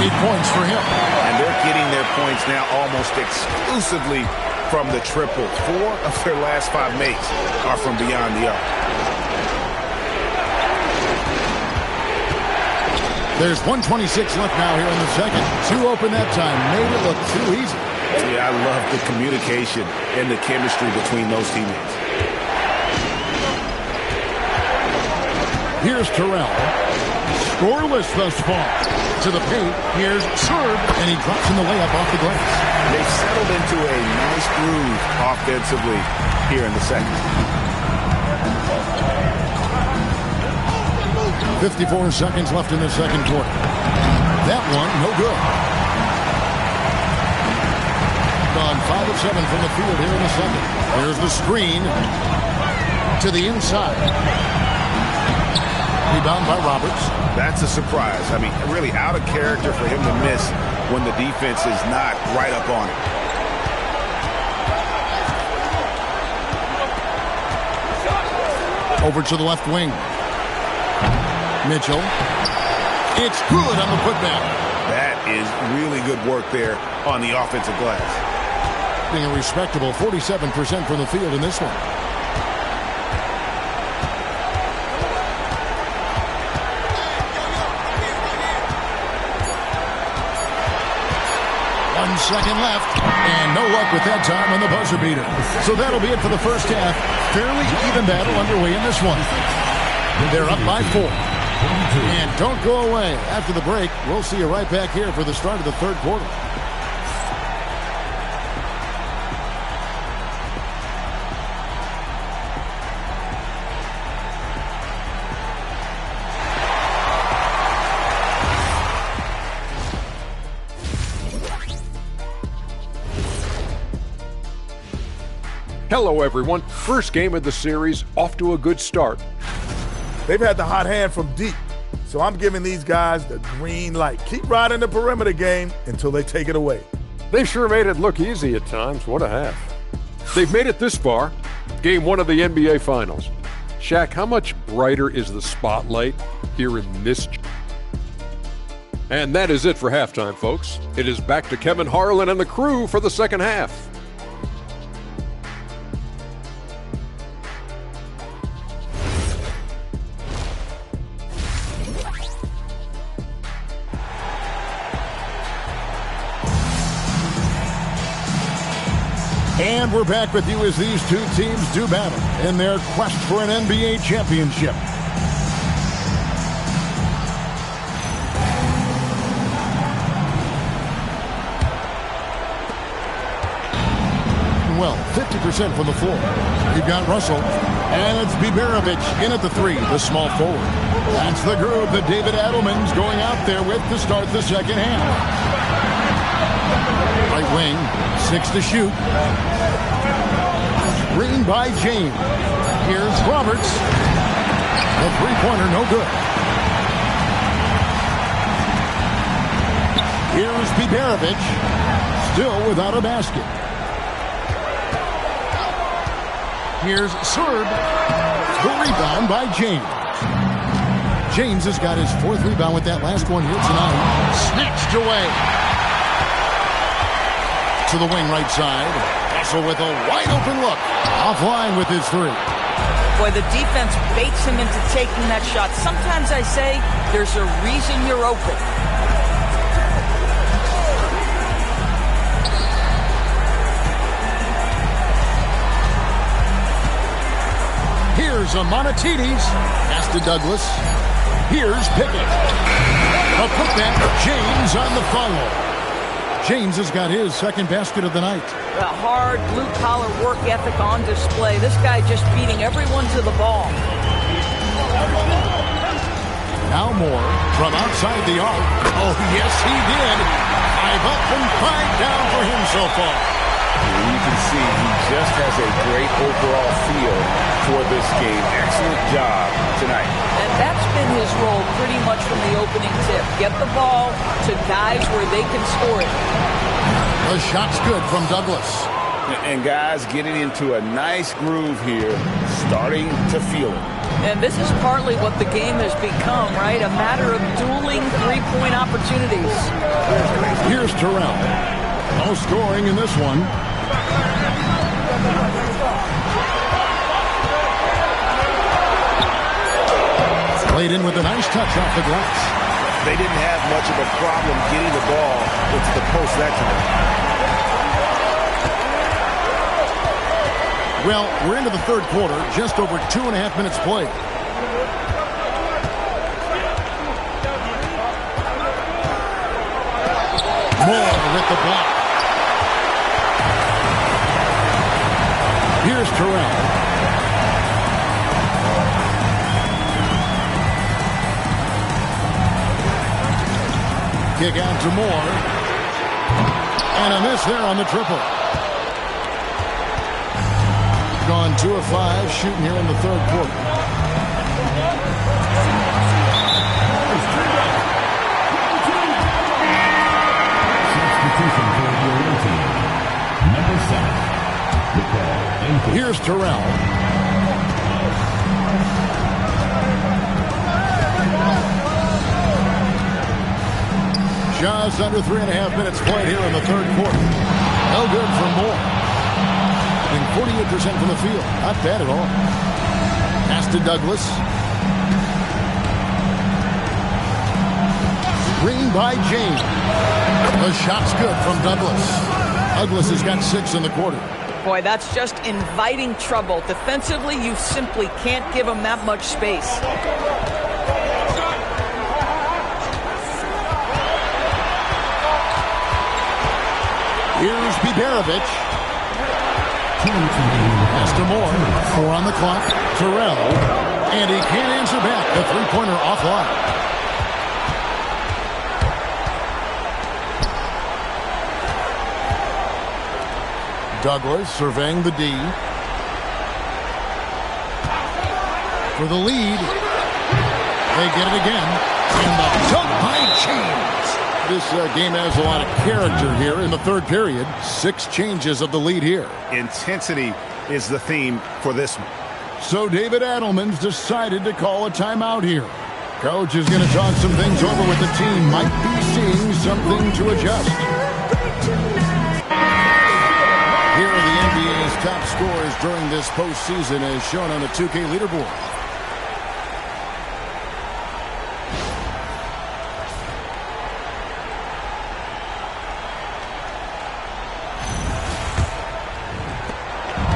8 points for him.
And they're getting their points now almost exclusively from the triples. 4 of their last 5 makes are from beyond the arc.
There's 1:26 left now here in the second. 2 open that time. Made it look too easy.
Yeah, I love the communication and the chemistry between those teammates.
Here's Terrell. Scoreless thus far. To the paint. Here's Serb. And he drops in the layup off the glass.
They've settled into a nice groove offensively here in the second.
54 seconds left in the second quarter. That one, no good. Gone 5 of 7 from the field here in the second. Here's the screen to the inside. Rebound by Roberts.
That's a surprise. I mean, really out of character for him to miss when the defense is not right up on it.
Over to the left wing. Mitchell. It's good on the putback.
That is really good work there on the offensive glass.
Being a respectable 47% from the field in this one. Second left, and no luck with that time on the buzzer beater. So that'll be it for the first half. Fairly even battle underway in this one. They're up by 4. And don't go away. After the break, we'll see you right back here for the start of the third quarter.
Hello, everyone. First game of the series, off to a good start.
They've had the hot hand from deep, so I'm giving these guys the green light. Keep riding the perimeter game until they take it away.
They sure made it look easy at times. What a half. They've made it this far. Game 1 of the NBA Finals. Shaq, how much brighter is the spotlight here in this? And that is it for halftime, folks. It is back to Kevin Harlan and the crew for the second half.
And we're back with you as these two teams do battle in their quest for an NBA championship. Well, 50% from the floor. You've got Russell, and it's Biberovic in at the 3, the small forward. That's the group that David Adelman's going out there with to start the second half. Right wing, 6 to shoot. Screen by James. Here's Roberts. The three-pointer, no good. Here's Biberovic. Still without a basket. Here's Serb. The rebound by James. James has got his 4th rebound with that last one here tonight. Snatched away. To the wing right side. Russell with a wide open look. Offline with his 3.
Boy, the defense baits him into taking that shot. Sometimes I say there's a reason you're open.
Here's Amonatides. Pass to Douglas. Here's Pickett. A putback. James on the follow. James has got his second basket of the night.
The hard blue-collar work ethic on display. This guy just beating everyone to the ball.
Now Moore from outside the arc. Oh, yes, he did. 5 up and 5 down for him so far.
You can see he just has a great overall feel
for this game. Excellent job tonight.
And that's been his role pretty much from the opening tip. Get the ball to guys where they can score it.
The shot's good from Douglas.
And guys getting into a nice groove here, starting to feel it.
And this is partly what the game has become, right? A matter of dueling three-point opportunities.
Here's Terrell. No scoring in this one. Played in with a nice touch off the glass.
They didn't have much of a problem getting the ball into the post that time.
Well, we're into the third quarter, just over 2.5 minutes played. Moore with the block. Here's Terrell. Kick out to Moore. And a miss there on the triple. Gone 2 of 5 shooting here in the third quarter.
Substitution for your own team. Number 7.
Here's Terrell. Just under 3.5 minutes played here in the third quarter. No good for Moore. 48% from the field. Not bad at all. Pass to Douglas. Screen by James. The shot's good from Douglas. Douglas has got 6 in the quarter.
Boy, that's just inviting trouble. Defensively, you simply can't give him that much space.
Here's Biberovich. Pass to Moore. 4 on the clock. Terrell. And he can't answer back. The three-pointer offline. Douglas surveying the D. For the lead. They get it again. And the dunk by James. This game has a lot of character here in the third period. 6 changes of the lead here.
Intensity is the theme for this one.
So David Adelman's decided to call a timeout here. Coach is going to talk some things over with the team. Might be seeing something to adjust. Here are the NBA's top scorers during this postseason as shown on the 2K leaderboard.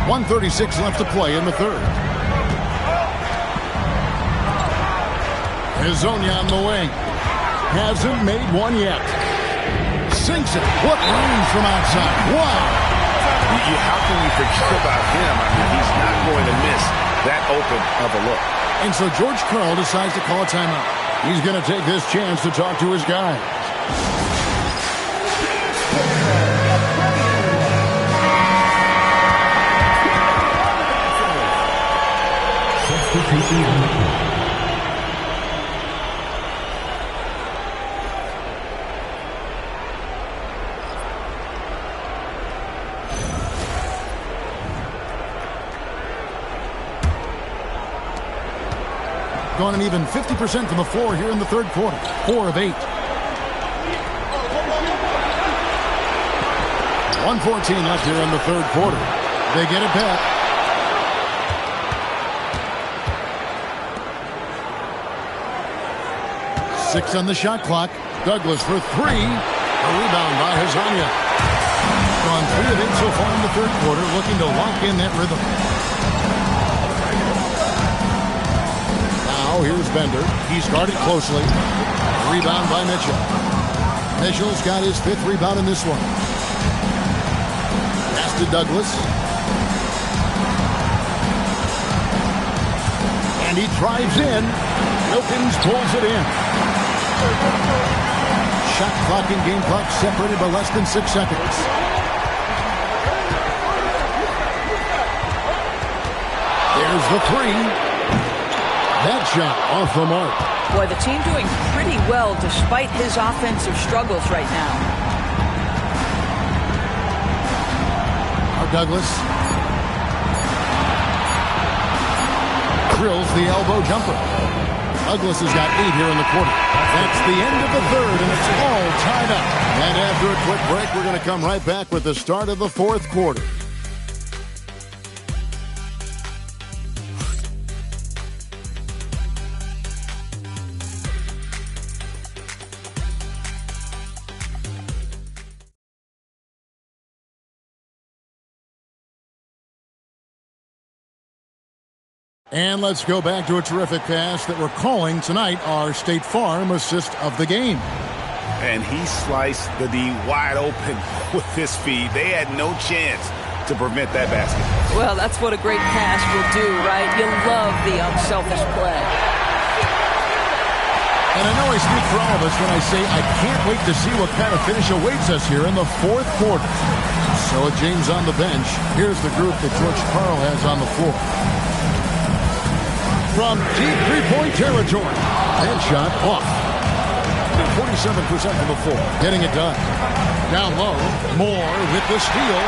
.136 left to play in the third. Hezonja on the wing. Hasn't made one yet. Sinks it. What range from outside. Wow.
How can we forget about him? I mean, he's not going to miss that open of a look.
And so George Karl decides to call a timeout. He's going to take this chance to talk to his guys. Gone an even 50% from the floor here in the third quarter. 4 of 8. 1:14 left here in the third quarter. They get it back. Six on the shot clock. Douglas for 3. A rebound by Hezonja. Gone 3 of 8 so far in the third quarter, looking to lock in that rhythm. Now here's Bender. He's guarded closely. Rebound by Mitchell. Mitchell's got his 5th rebound in this one. Pass to Douglas. And he drives in. Wilkins pulls it in. Shot clock and game clock separated by less than 6 seconds. Here's the three. That shot off the mark.
Boy, the team doing pretty well despite his offensive struggles right now.
Now Douglas drills the elbow jumper. Douglas has got 8 here in the quarter. That's the end of the third, and it's all tied up. And after a quick break, we're going to come right back with the start of the fourth quarter. And let's go back to a terrific pass that we're calling tonight our State Farm assist of the game.
And he sliced the D wide open with his feet. They had no chance to prevent that basket.
Well, that's what a great pass will do, right? You love the unselfish play.
And I know I speak for all of us when I say I can't wait to see what kind of finish awaits us here in the fourth quarter. So with James on the bench, here's the group that George Karl has on the floor. From deep three-point territory. That shot off. 47% from the floor. Getting it done. Down low. Moore with the steal.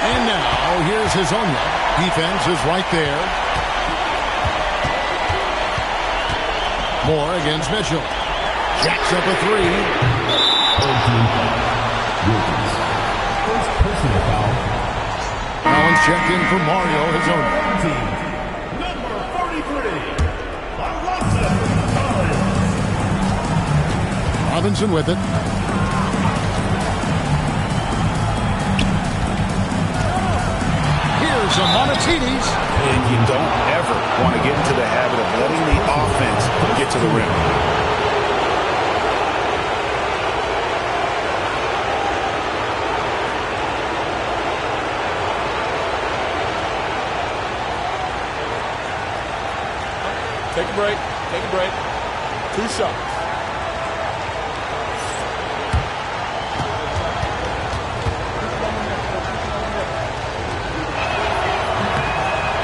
And now here's Hezonja. Defense is right there. Moore against Mitchell. Jacks up a three.
First personal foul.
Collins checked in for Mario Hezonja.
Number 43, Collins.
Robinson with it. Here's Amonatides.
And you don't ever want to get into the habit of letting the offense get to the rim.
Take a break. Take a break. 2 shots.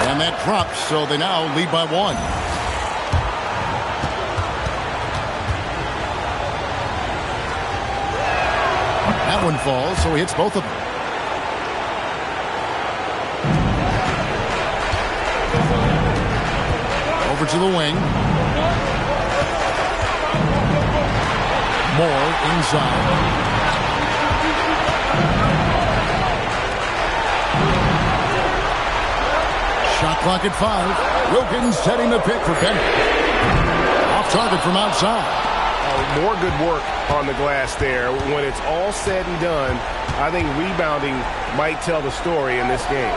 And that drops, so they now lead by 1. That one falls, so he hits both of them. Over to the wing. Moore inside. Shot clock at 5. Wilkins setting the pick for Bennett. Off target from outside.
More good work on the glass there. When it's all said and done, I think rebounding might tell the story in this game.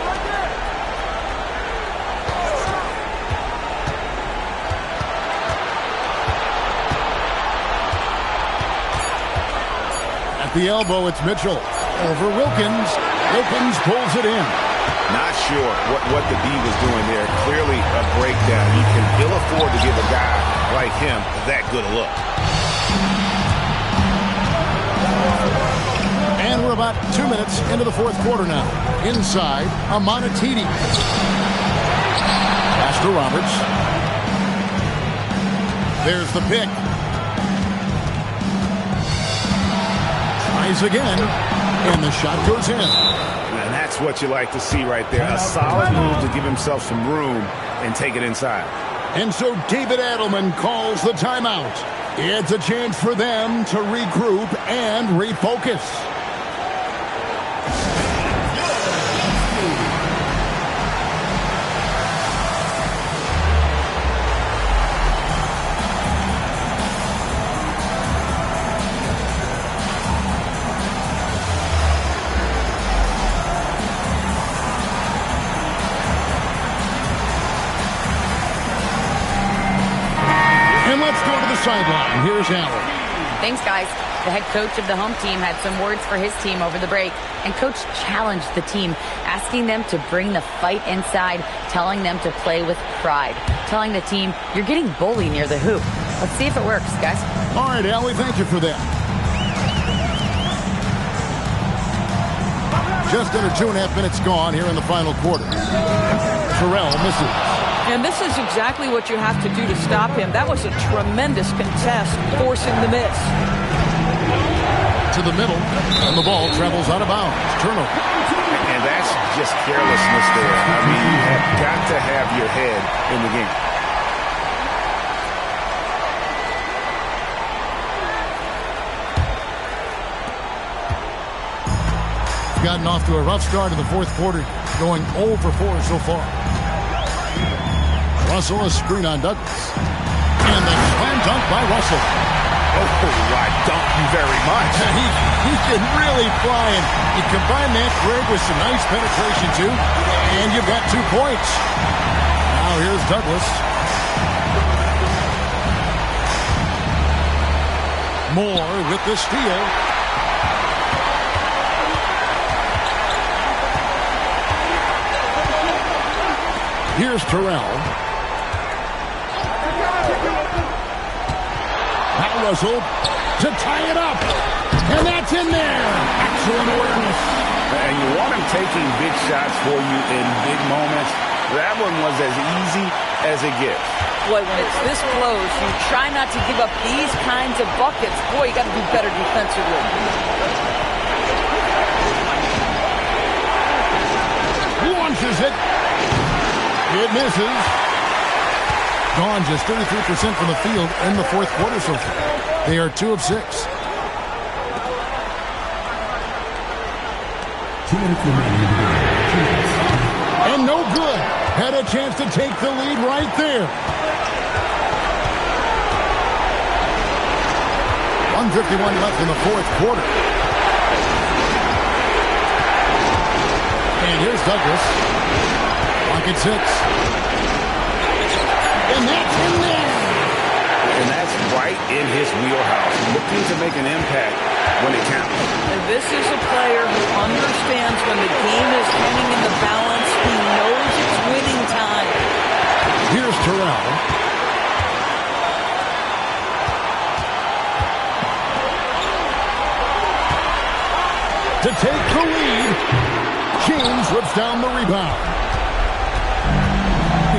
The elbow, it's Mitchell. Over Wilkins. Wilkins pulls it in.
Not sure what the D was doing there. Clearly a breakdown. You can ill afford to give a guy like him that good a look.
And we're about 2 minutes into the fourth quarter now. Inside, Amonatides. Pass to Roberts. There's the pick. Again, and the shot goes in.
And that's what you like to see right there. A solid move to give himself some room and take it inside.
And so David Adelman calls the timeout. It's a chance for them to regroup and refocus. Sideline. Here's Allen.
Thanks, guys. The head coach of the home team had some words for his team over the break, and coach challenged the team, asking them to bring the fight inside, telling them to play with pride, telling the team, you're getting bullied near the hoop. Let's see if it works, guys.
All right, Allie, thank you for that. Just under 2.5 minutes gone here in the final quarter. Terrell misses.
And this is exactly what you have to do to stop him. That was a tremendous contest, forcing the miss.
To the middle, and the ball travels out of bounds. Turnover.
And that's just carelessness there. I mean, you have got to have your head in the game.
Gotten off to a rough start in the fourth quarter, going 0 for 4 so far. Russell, a screen on Douglas. And the slam dunk by Russell.
Oh, I dunk you very much.
He's been really flying. You combine that, Greg, with some nice penetration, too, and you've got 2 points. Now here's Douglas. Moore with the steal. Here's Terrell. Now Russell to tie it up. And that's in there. Excellent awareness.
And you want him taking big shots for you in big moments. That one was as easy as it gets.
Boy, when it's this close, you try not to give up these kinds of buckets. Boy, you got to do better defensively.
Launches it. It misses. Gone just 33% from the field in the fourth quarter so far. They are 2 of 6.
2 minutes remaining.
And no good. Had a chance to take the lead right there. 1:51 left in the fourth quarter. And here's Douglas. Rocket 6. And that's in there.
And that's right in his wheelhouse. Looking to make an impact when it counts.
And this is a player who understands when the game is hanging in the balance. He knows it's winning time.
Here's Terrell. To take the lead. James whips down the rebound.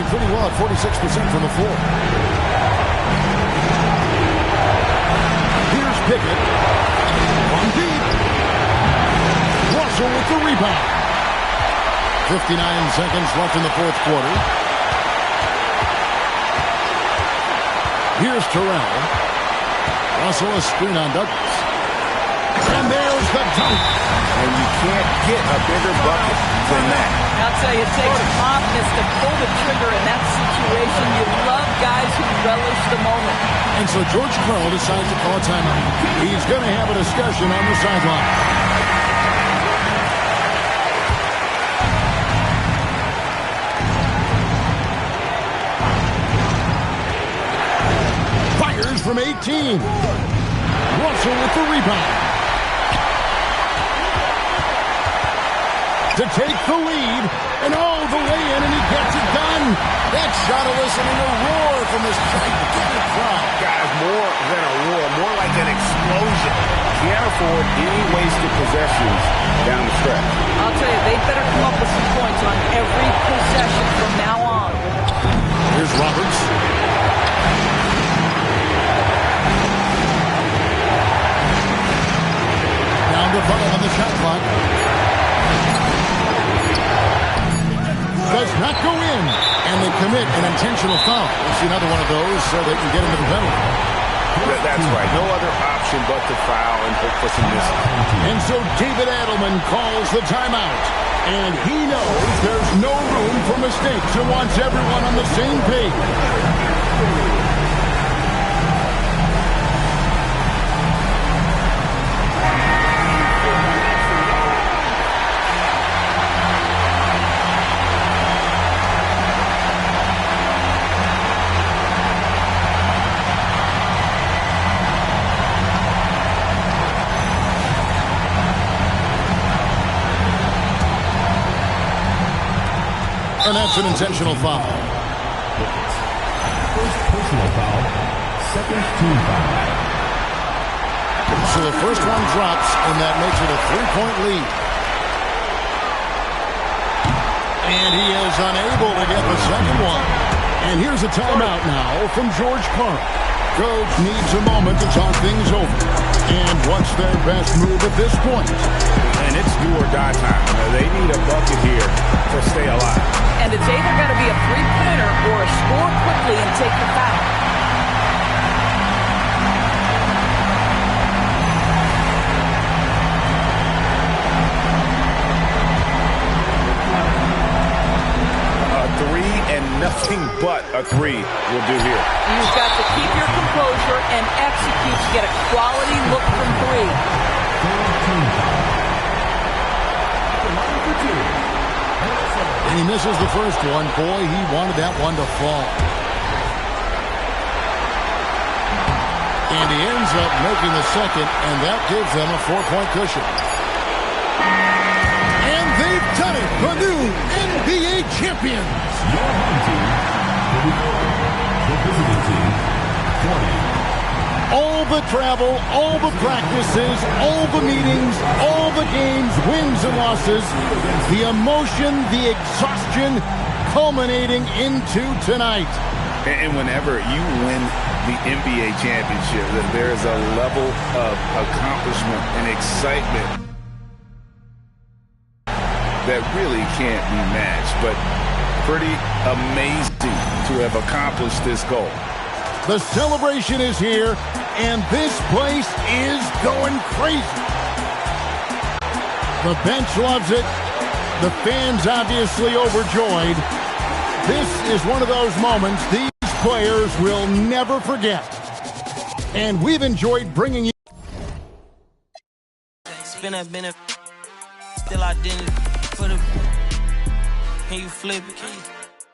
Pretty well at 46% from the floor. Here's Pickett. One deep. Russell with the rebound. 59 seconds left in the fourth quarter. Here's Terrell. Russell a screen on Douglas. And there's the dunk.
And you can't get a bigger bucket than that.
I'll tell you, it takes confidence to pull the trigger in that situation. You love guys who relish the moment.
And so George Karl decides to call a timeout. He's going to have a discussion on the sideline. Fires from 18. Russell with the rebound. To take the lead, and all the way in, and he gets it done. That shot eliciting a roar from this gigantic crowd.
Guys, more than a roar, more like an explosion. Can't afford any wasted possessions down the stretch.
I'll tell you, they better come up with some points on every possession from now on.
Here's Roberts. Down to 5 on the shot clock. Does not go in, and they commit an intentional foul. We'll see another one of those so they can get into the penalty.
That's right. No other option but to foul and hope for some misses.
And so David Adelman calls the timeout. And he knows there's no room for mistakes and wants everyone on the same page. And that's an intentional foul.
First personal foul, second team foul.
So the first one drops, and that makes it a 3-point lead. And he is unable to get the second one. And here's a timeout now from George Karl. Coach needs a moment to talk things over. And what's their best move at this point?
And it's do or die time. They need a bucket here to stay alive.
And it's either going to be a three-pointer or a score quickly and take the foul.
Three and nothing but a three will do here.
You've got to keep your composure and execute to get a quality look from three.
And he misses the first one. Boy, he wanted that one to fall. And he ends up making the second, and that gives them a 4-point cushion. And they've done it, the new NBA champions.
Your home team, 34. The visiting team, 40.
All the travel, all the practices, all the meetings, all the games, wins and losses, the emotion, the exhaustion culminating into tonight.
And whenever you win the NBA championship, there is a level of accomplishment and excitement that really can't be matched, but pretty amazing to have accomplished this goal.
The celebration is here, and this place is going crazy. The bench loves it. The fans obviously overjoyed. This is one of those moments these players will never forget. And we've enjoyed bringing you.
Spin that minute, still identity. Put a, can you flip it?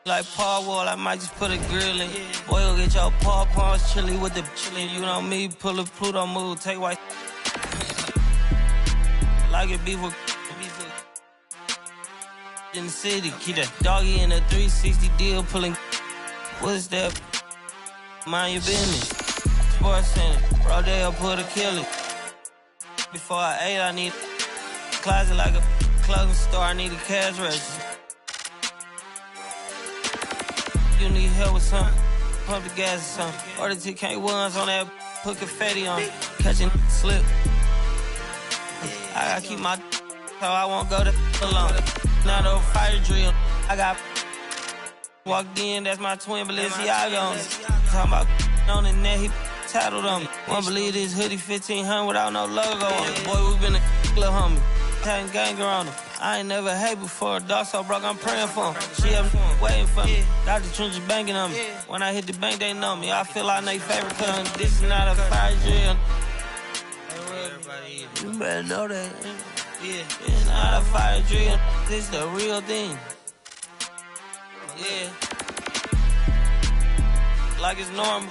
Like Paul Wall, I might just put a grill in. Boy, go get your Paul Pons chili with the chili. You know me, pull a Pluto move, take white. Like it beef with in the city. Keep that doggy in a 360 deal, pulling. What's that? Mind your business. Sports Center, Rodeo put a killer. Before I ate, I need a closet like a clothing store. I need a cash register. You need help with something, pump the gas or something. Order TK1s on that, put confetti on it. Catching slip. I gotta keep my so I won't go to alone. Not no fire drill. I got walked in, that's my twin Balenciaga on it. Talking about on the net, he tattled on me. Won't believe this hoodie 1500 without no logo on it. Boy, we been a little homie. Having ganger on him. I ain't never hate before. Dog so broke, I'm praying for him. She up waiting for me. Dr. Trench is banking on me. When I hit the bank, they know me. I feel like they favorite cousin. This is not a fire drill. You better know that. Yeah, it's not a fire drill. This is the real thing. Yeah. Like it's normal.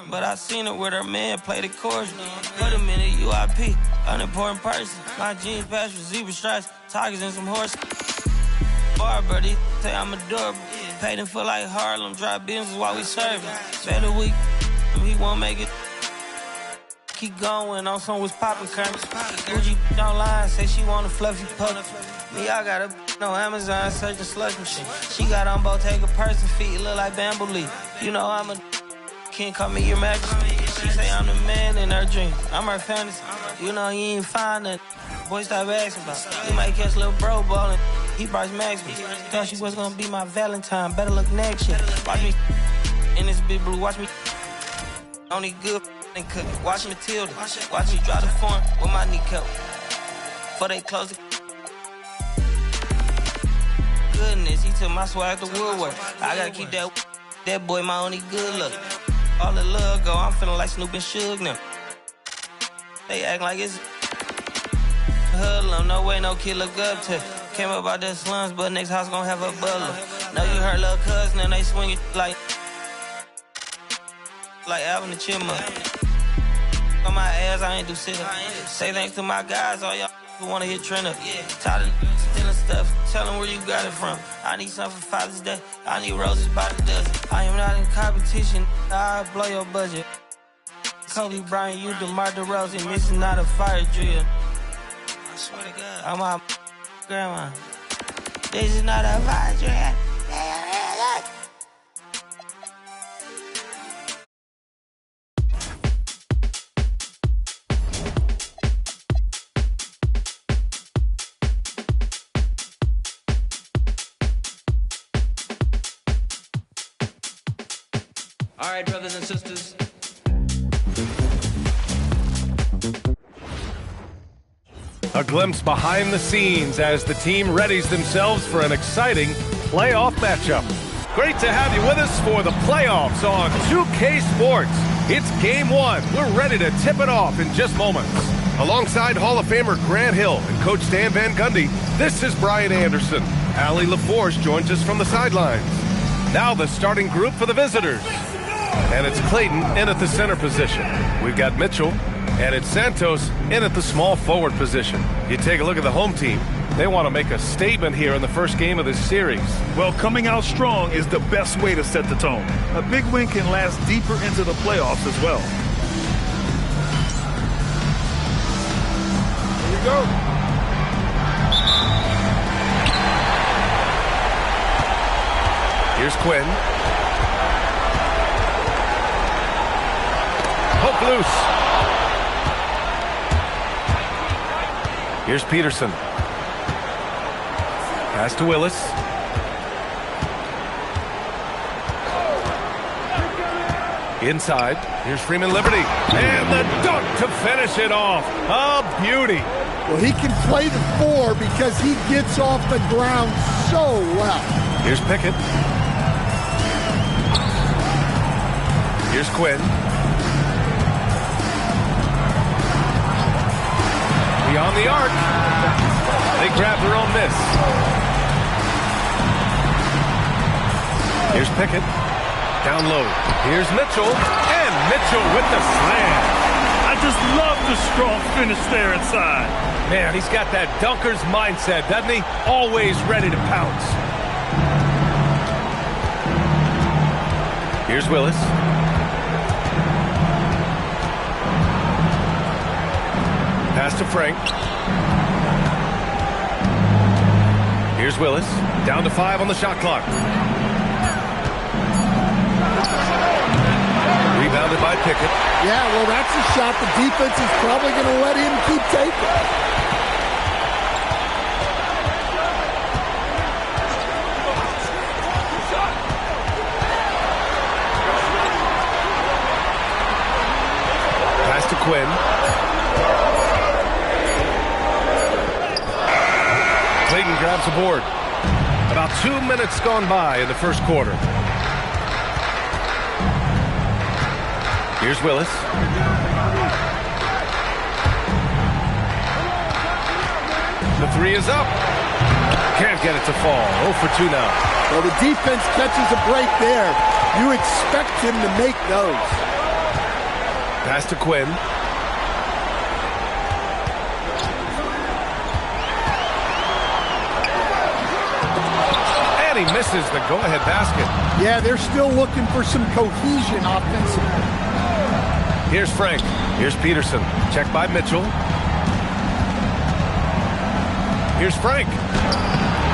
But I seen her with her man play the chorus. Put him in a UIP, unimportant person. My jeans patch with zebra stripes, tigers and some horses. Bar birdie, say I'm adorable. Paid him for like Harlem, drive business while we serving. Better week, he won't make it. Keep going, on some was popping current. Gucci online, say she want a fluffy pup. Me, I got a no Amazon searching slush machine. She got on Bottega person feet, look like bamboo leaf. You know I'm a can't call me your majesty. She say I'm the man in her dream. I'm her fantasy. You know he ain't find nothing. Boy, stop asking about. You might catch little bro ballin'. He Bryce Maxwell. Thought she was gonna be my Valentine. Better look next year. Watch me in this big blue. Watch me only good and cook. Watch Matilda. Watch me drop the form with my kneecap. Before they close the goodness, he took my swag to Woodward. I gotta keep that boy my only good look. All the love go, I'm feeling like Snoop and Suge now. They act like it's hoodlum, no way no kid look up to. Came up out the slums, but next house gon' have a butler. Know you heard little cousin and they swing it like Alvin the Chipmunk. On my ass, I ain't do shit up. Say thanks to my guys, all y'all who wanna hit trend up. Tired of stealing stuff, tell them where you got it from. I need something for Father's Day, I need roses by the dozen. I am not in competition, I'll blow your budget. Kobe Bryant, you DeMar DeRozan, this is not a fire drill. I swear to God. I'm my grandma. This is not a vibe.
All right, brothers and sisters.
A glimpse behind the scenes as the team readies themselves for an exciting playoff matchup. Great to have you with us for the playoffs on 2K Sports. It's Game 1. We're ready to tip it off in just moments. Alongside Hall of Famer Grant Hill and Coach Stan Van Gundy, this is Brian Anderson. Allie LaForce joins us from the sidelines. Now the starting group for the visitors. And it's Clayton in at the center position. We've got Mitchell, and it's Santos in at the small forward position. You take a look at the home team. They want to make a statement here in the first game of this series.
Well, coming out strong is the best way to set the tone. A big win can last deeper into the playoffs as well.
Here we go.
Here's Quinn. Hook loose. Here's Peterson. Pass to Willis. Inside. Here's Freeman Liberty. And the dunk to finish it off. A beauty.
Well, he can play the 4 because he gets off the ground so well.
Here's Pickett. Here's Quinn. Beyond the arc. They grab their own miss. Here's Pickett. Down low. Here's Mitchell. And Mitchell with the slam.
I just love the strong finish there inside.
Man, he's got that dunker's mindset, doesn't he? Always ready to pounce. Here's Willis. Pass to Frank. Here's Willis. Down to 5 on the shot clock. Rebounded by Pickett.
Yeah, well, that's a shot the defense is probably going to let him keep taking.
Pass to Quinn. Clayton grabs the board. About 2 minutes gone by in the first quarter. Here's Willis. The 3 is up. Can't get it to fall. 0 for 2 now.
Well, the defense catches a break there. You expect him to make those.
Pass to Quinn. And he misses the go-ahead basket.
Yeah, they're still looking for some cohesion offensively.
Here's Frank. Here's Peterson. Check by Mitchell. Here's Frank.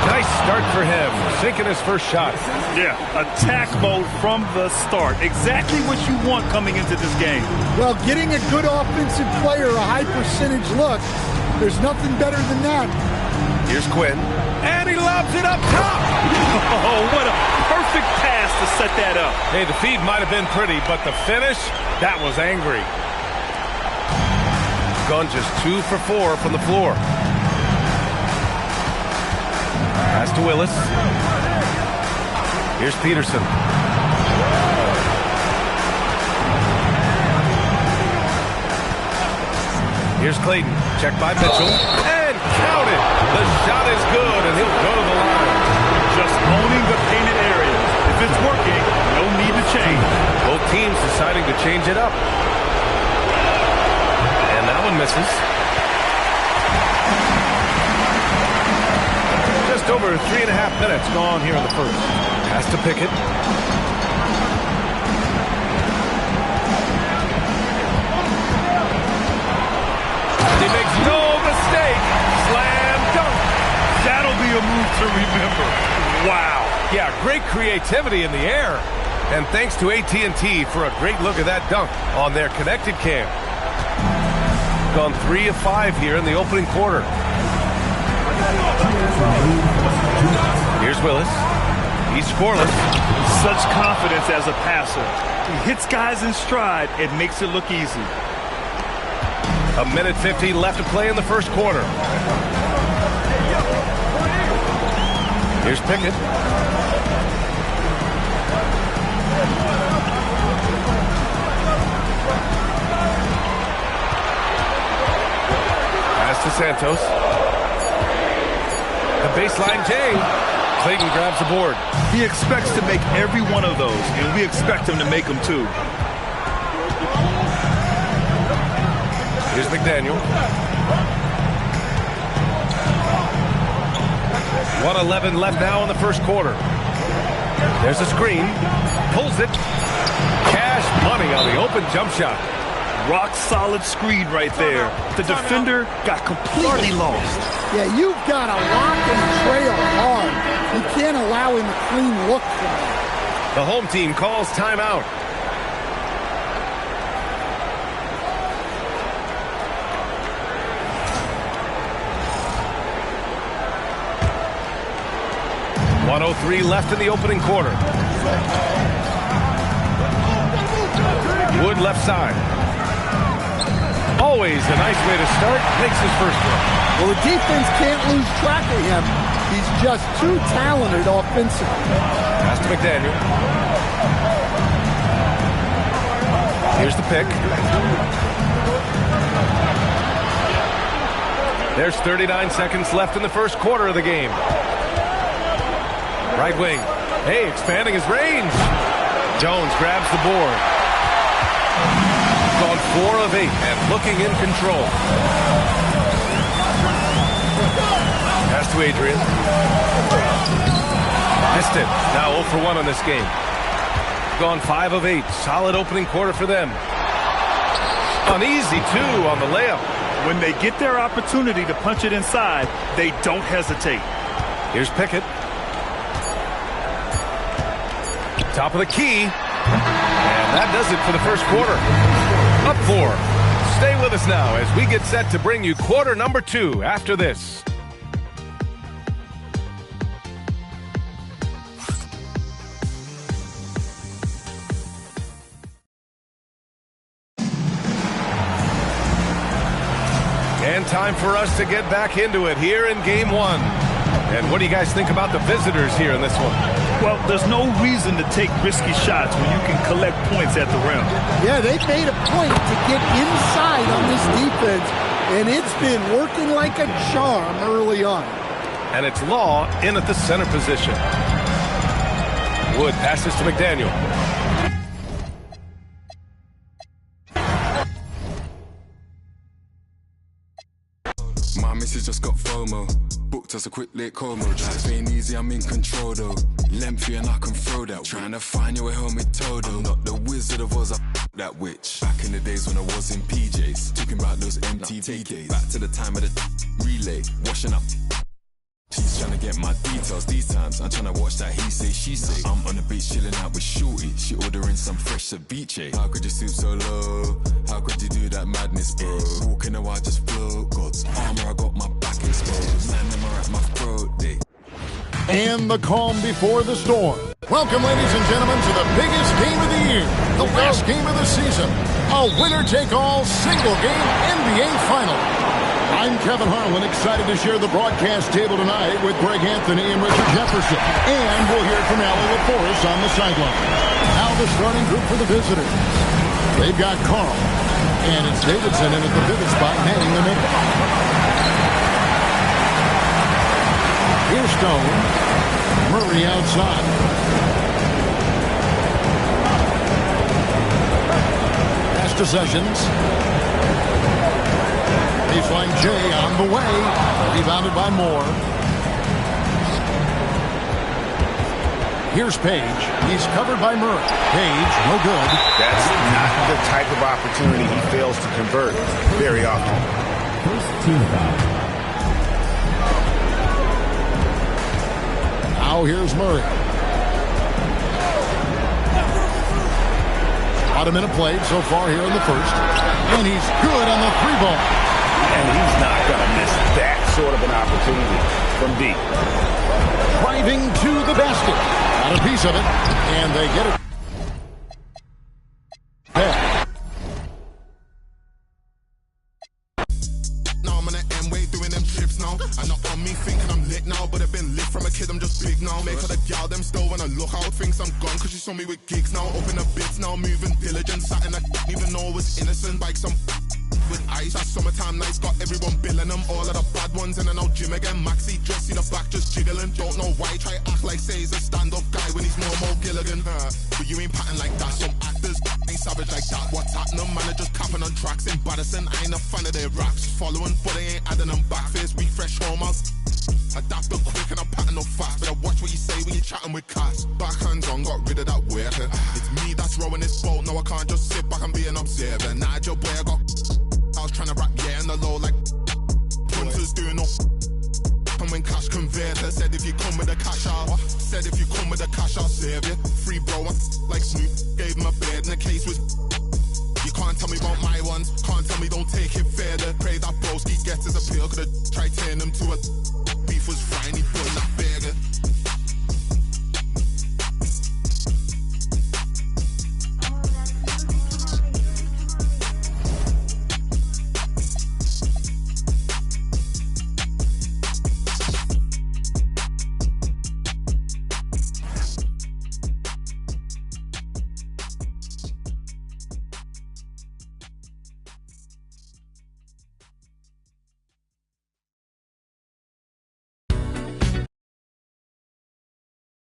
Nice start for him. Sinking his first shot.
Yeah, attack mode from the start. Exactly what you want coming into this game.
Well, getting a good offensive player a high percentage look, there's nothing better than that.
Here's Quinn. And he lobs it up top.
Oh, what a perfect pass to set that up.
Hey, the feed might have been pretty, but the finish, that was angry. Gone just 2 for 4 from the floor. Pass to Willis. Here's Peterson. Here's Clayton. Check by Mitchell. And counted. The shot is good, and he'll go to the line.
Just owning the painted area. If it's working, no need to change.
Both teams deciding to change it up. And that one misses. Just over 3.5 minutes gone here in the first. Pass to Pickett. He makes no mistake. Slam dunk.
That'll be a move to remember. Wow.
Yeah, great creativity in the air. And thanks to AT&T for a great look at that dunk on their connected cam. Gone 3 of 5 here in the opening quarter. Here's Willis. He's scoreless.
Such confidence as a passer. He hits guys in stride and makes it look easy.
1:50 left to play in the first quarter. Here's Pickett. Pass to Santos. The baseline J. Clayton grabs the board.
He expects to make every one of those, and we expect him to make them too.
Here's McDaniel. 1:11 left now in the first quarter. There's a screen. Pulls it. Cash money on the open jump shot.
Rock solid screen right there. The defender got completely lost.
Yeah, you've got to lock and trail hard. You can't allow him a clean look from that.
The home team calls timeout. .103 left in the opening quarter. Wood left side. Always a nice way to start. Makes his first one.
Well, the defense can't lose track of him. He's just too talented offensively.
Pass to McDaniel. Here's the pick. There's 39 seconds left in the first quarter of the game. Right wing. Hey, expanding his range. Jones grabs the board. Gone 4 of 8 and looking in control. Pass to Adrian. Missed it. Now 0 for 1 on this game. Gone 5 of 8. Solid opening quarter for them. Uneasy, too, on the layup.
When they get their opportunity to punch it inside, they don't hesitate.
Here's Pickett. Top of the key. And that does it for the first quarter. Up 4. Stay with us now as we get set to bring you quarter number 2 after this. And time for us to get back into it here in game 1. And what do you guys think about the visitors here in this one?
Well, there's no reason to take risky shots when you can collect points at the rim.
Yeah, they made a point to get inside on this defense, and it's been working like a charm early on.
And it's Law in at the center position. Wood passes to McDaniel.
My missus just got FOMO. Booked us a quick late Como. Drive ain't easy, I'm in control though. Lengthy and I can throw that. Trying to find you a helmet Todo. I'm not the Wizard of Oz, that witch. Back in the days when I was in PJs. Talking about those MTV days. Back to the time of the relay. Washing up. She's trying to get my details these times. I'm trying to watch that he say, she say. I'm on the beach chilling out with Shorty. She ordering some fresh ceviche. How could you stoop so low? How could you do that madness, bro? Walking a while, just flow. God's armor, I got my back exposed. Land them are at my throat, they.
And the calm before the storm. Welcome, ladies and gentlemen, to the biggest game of the year. The last game of the season. A winner-take-all single-game NBA Final. I'm Kevin Harlan, excited to share the broadcast table tonight with Greg Anthony and Richard Jefferson. And we'll hear from Allie LaForest on the sideline. Now the starting group for the visitors. They've got Carl, and it's Davidson in at the pivot spot, manning the middle. Here's Stone. Murray outside. Pass to Sessions. Baseline J on the way. Rebounded by Moore. Here's Page. He's covered by Murray. Page, no good.
That's not the type of opportunity he fails to convert very often.
First team foul.
Now here's Murray. About a minute played so far here in the first. And he's good on the 3-ball.
And he's not going to miss that sort of an opportunity from deep.
Driving to the basket. Got a piece of it. And they get it.
Now I'm on the M-way doing them trips now. I'm not on me thinking I'm lit now, but I've been lit from a kid, I'm just big now. Make her the gal, them still wanna look out. Thinks I'm gone cause she saw me with gigs now. Open the bits now, moving diligent. Something I didn't even know was innocent. Like some with ice. That summertime nights got everyone billing them. All of the bad ones in and out gym again. Maxi just see the back just jiggling. Don't know why, try act like say he's a stand-up guy when he's more Gilligan. But you ain't patting like that. Some actors ain't savage like that. What's happening? Man, are just capping on tracks. Embarrassing, I ain't a fan of their raps. Following, but they ain't adding them back. Face weak, fresh home out. Adapt up quick and I'm patting up fast. But I watch what you say when you're chatting with cats. Backhands on, got rid of that weird. It's me that's rowing this boat. No, I can't just sit back and be an observer. Nigel boy, I was trying to rap, yeah, in the low like punters doing up. And when cash converter said if you come with the cash out, said if you come with the cash I'll save you. Free bro, like Snoop, gave him a bed and the case was. You can't tell me about my ones, can't tell me don't take it further. Pray that broski gets his appeal, could've tried turning him to a beef was fine, he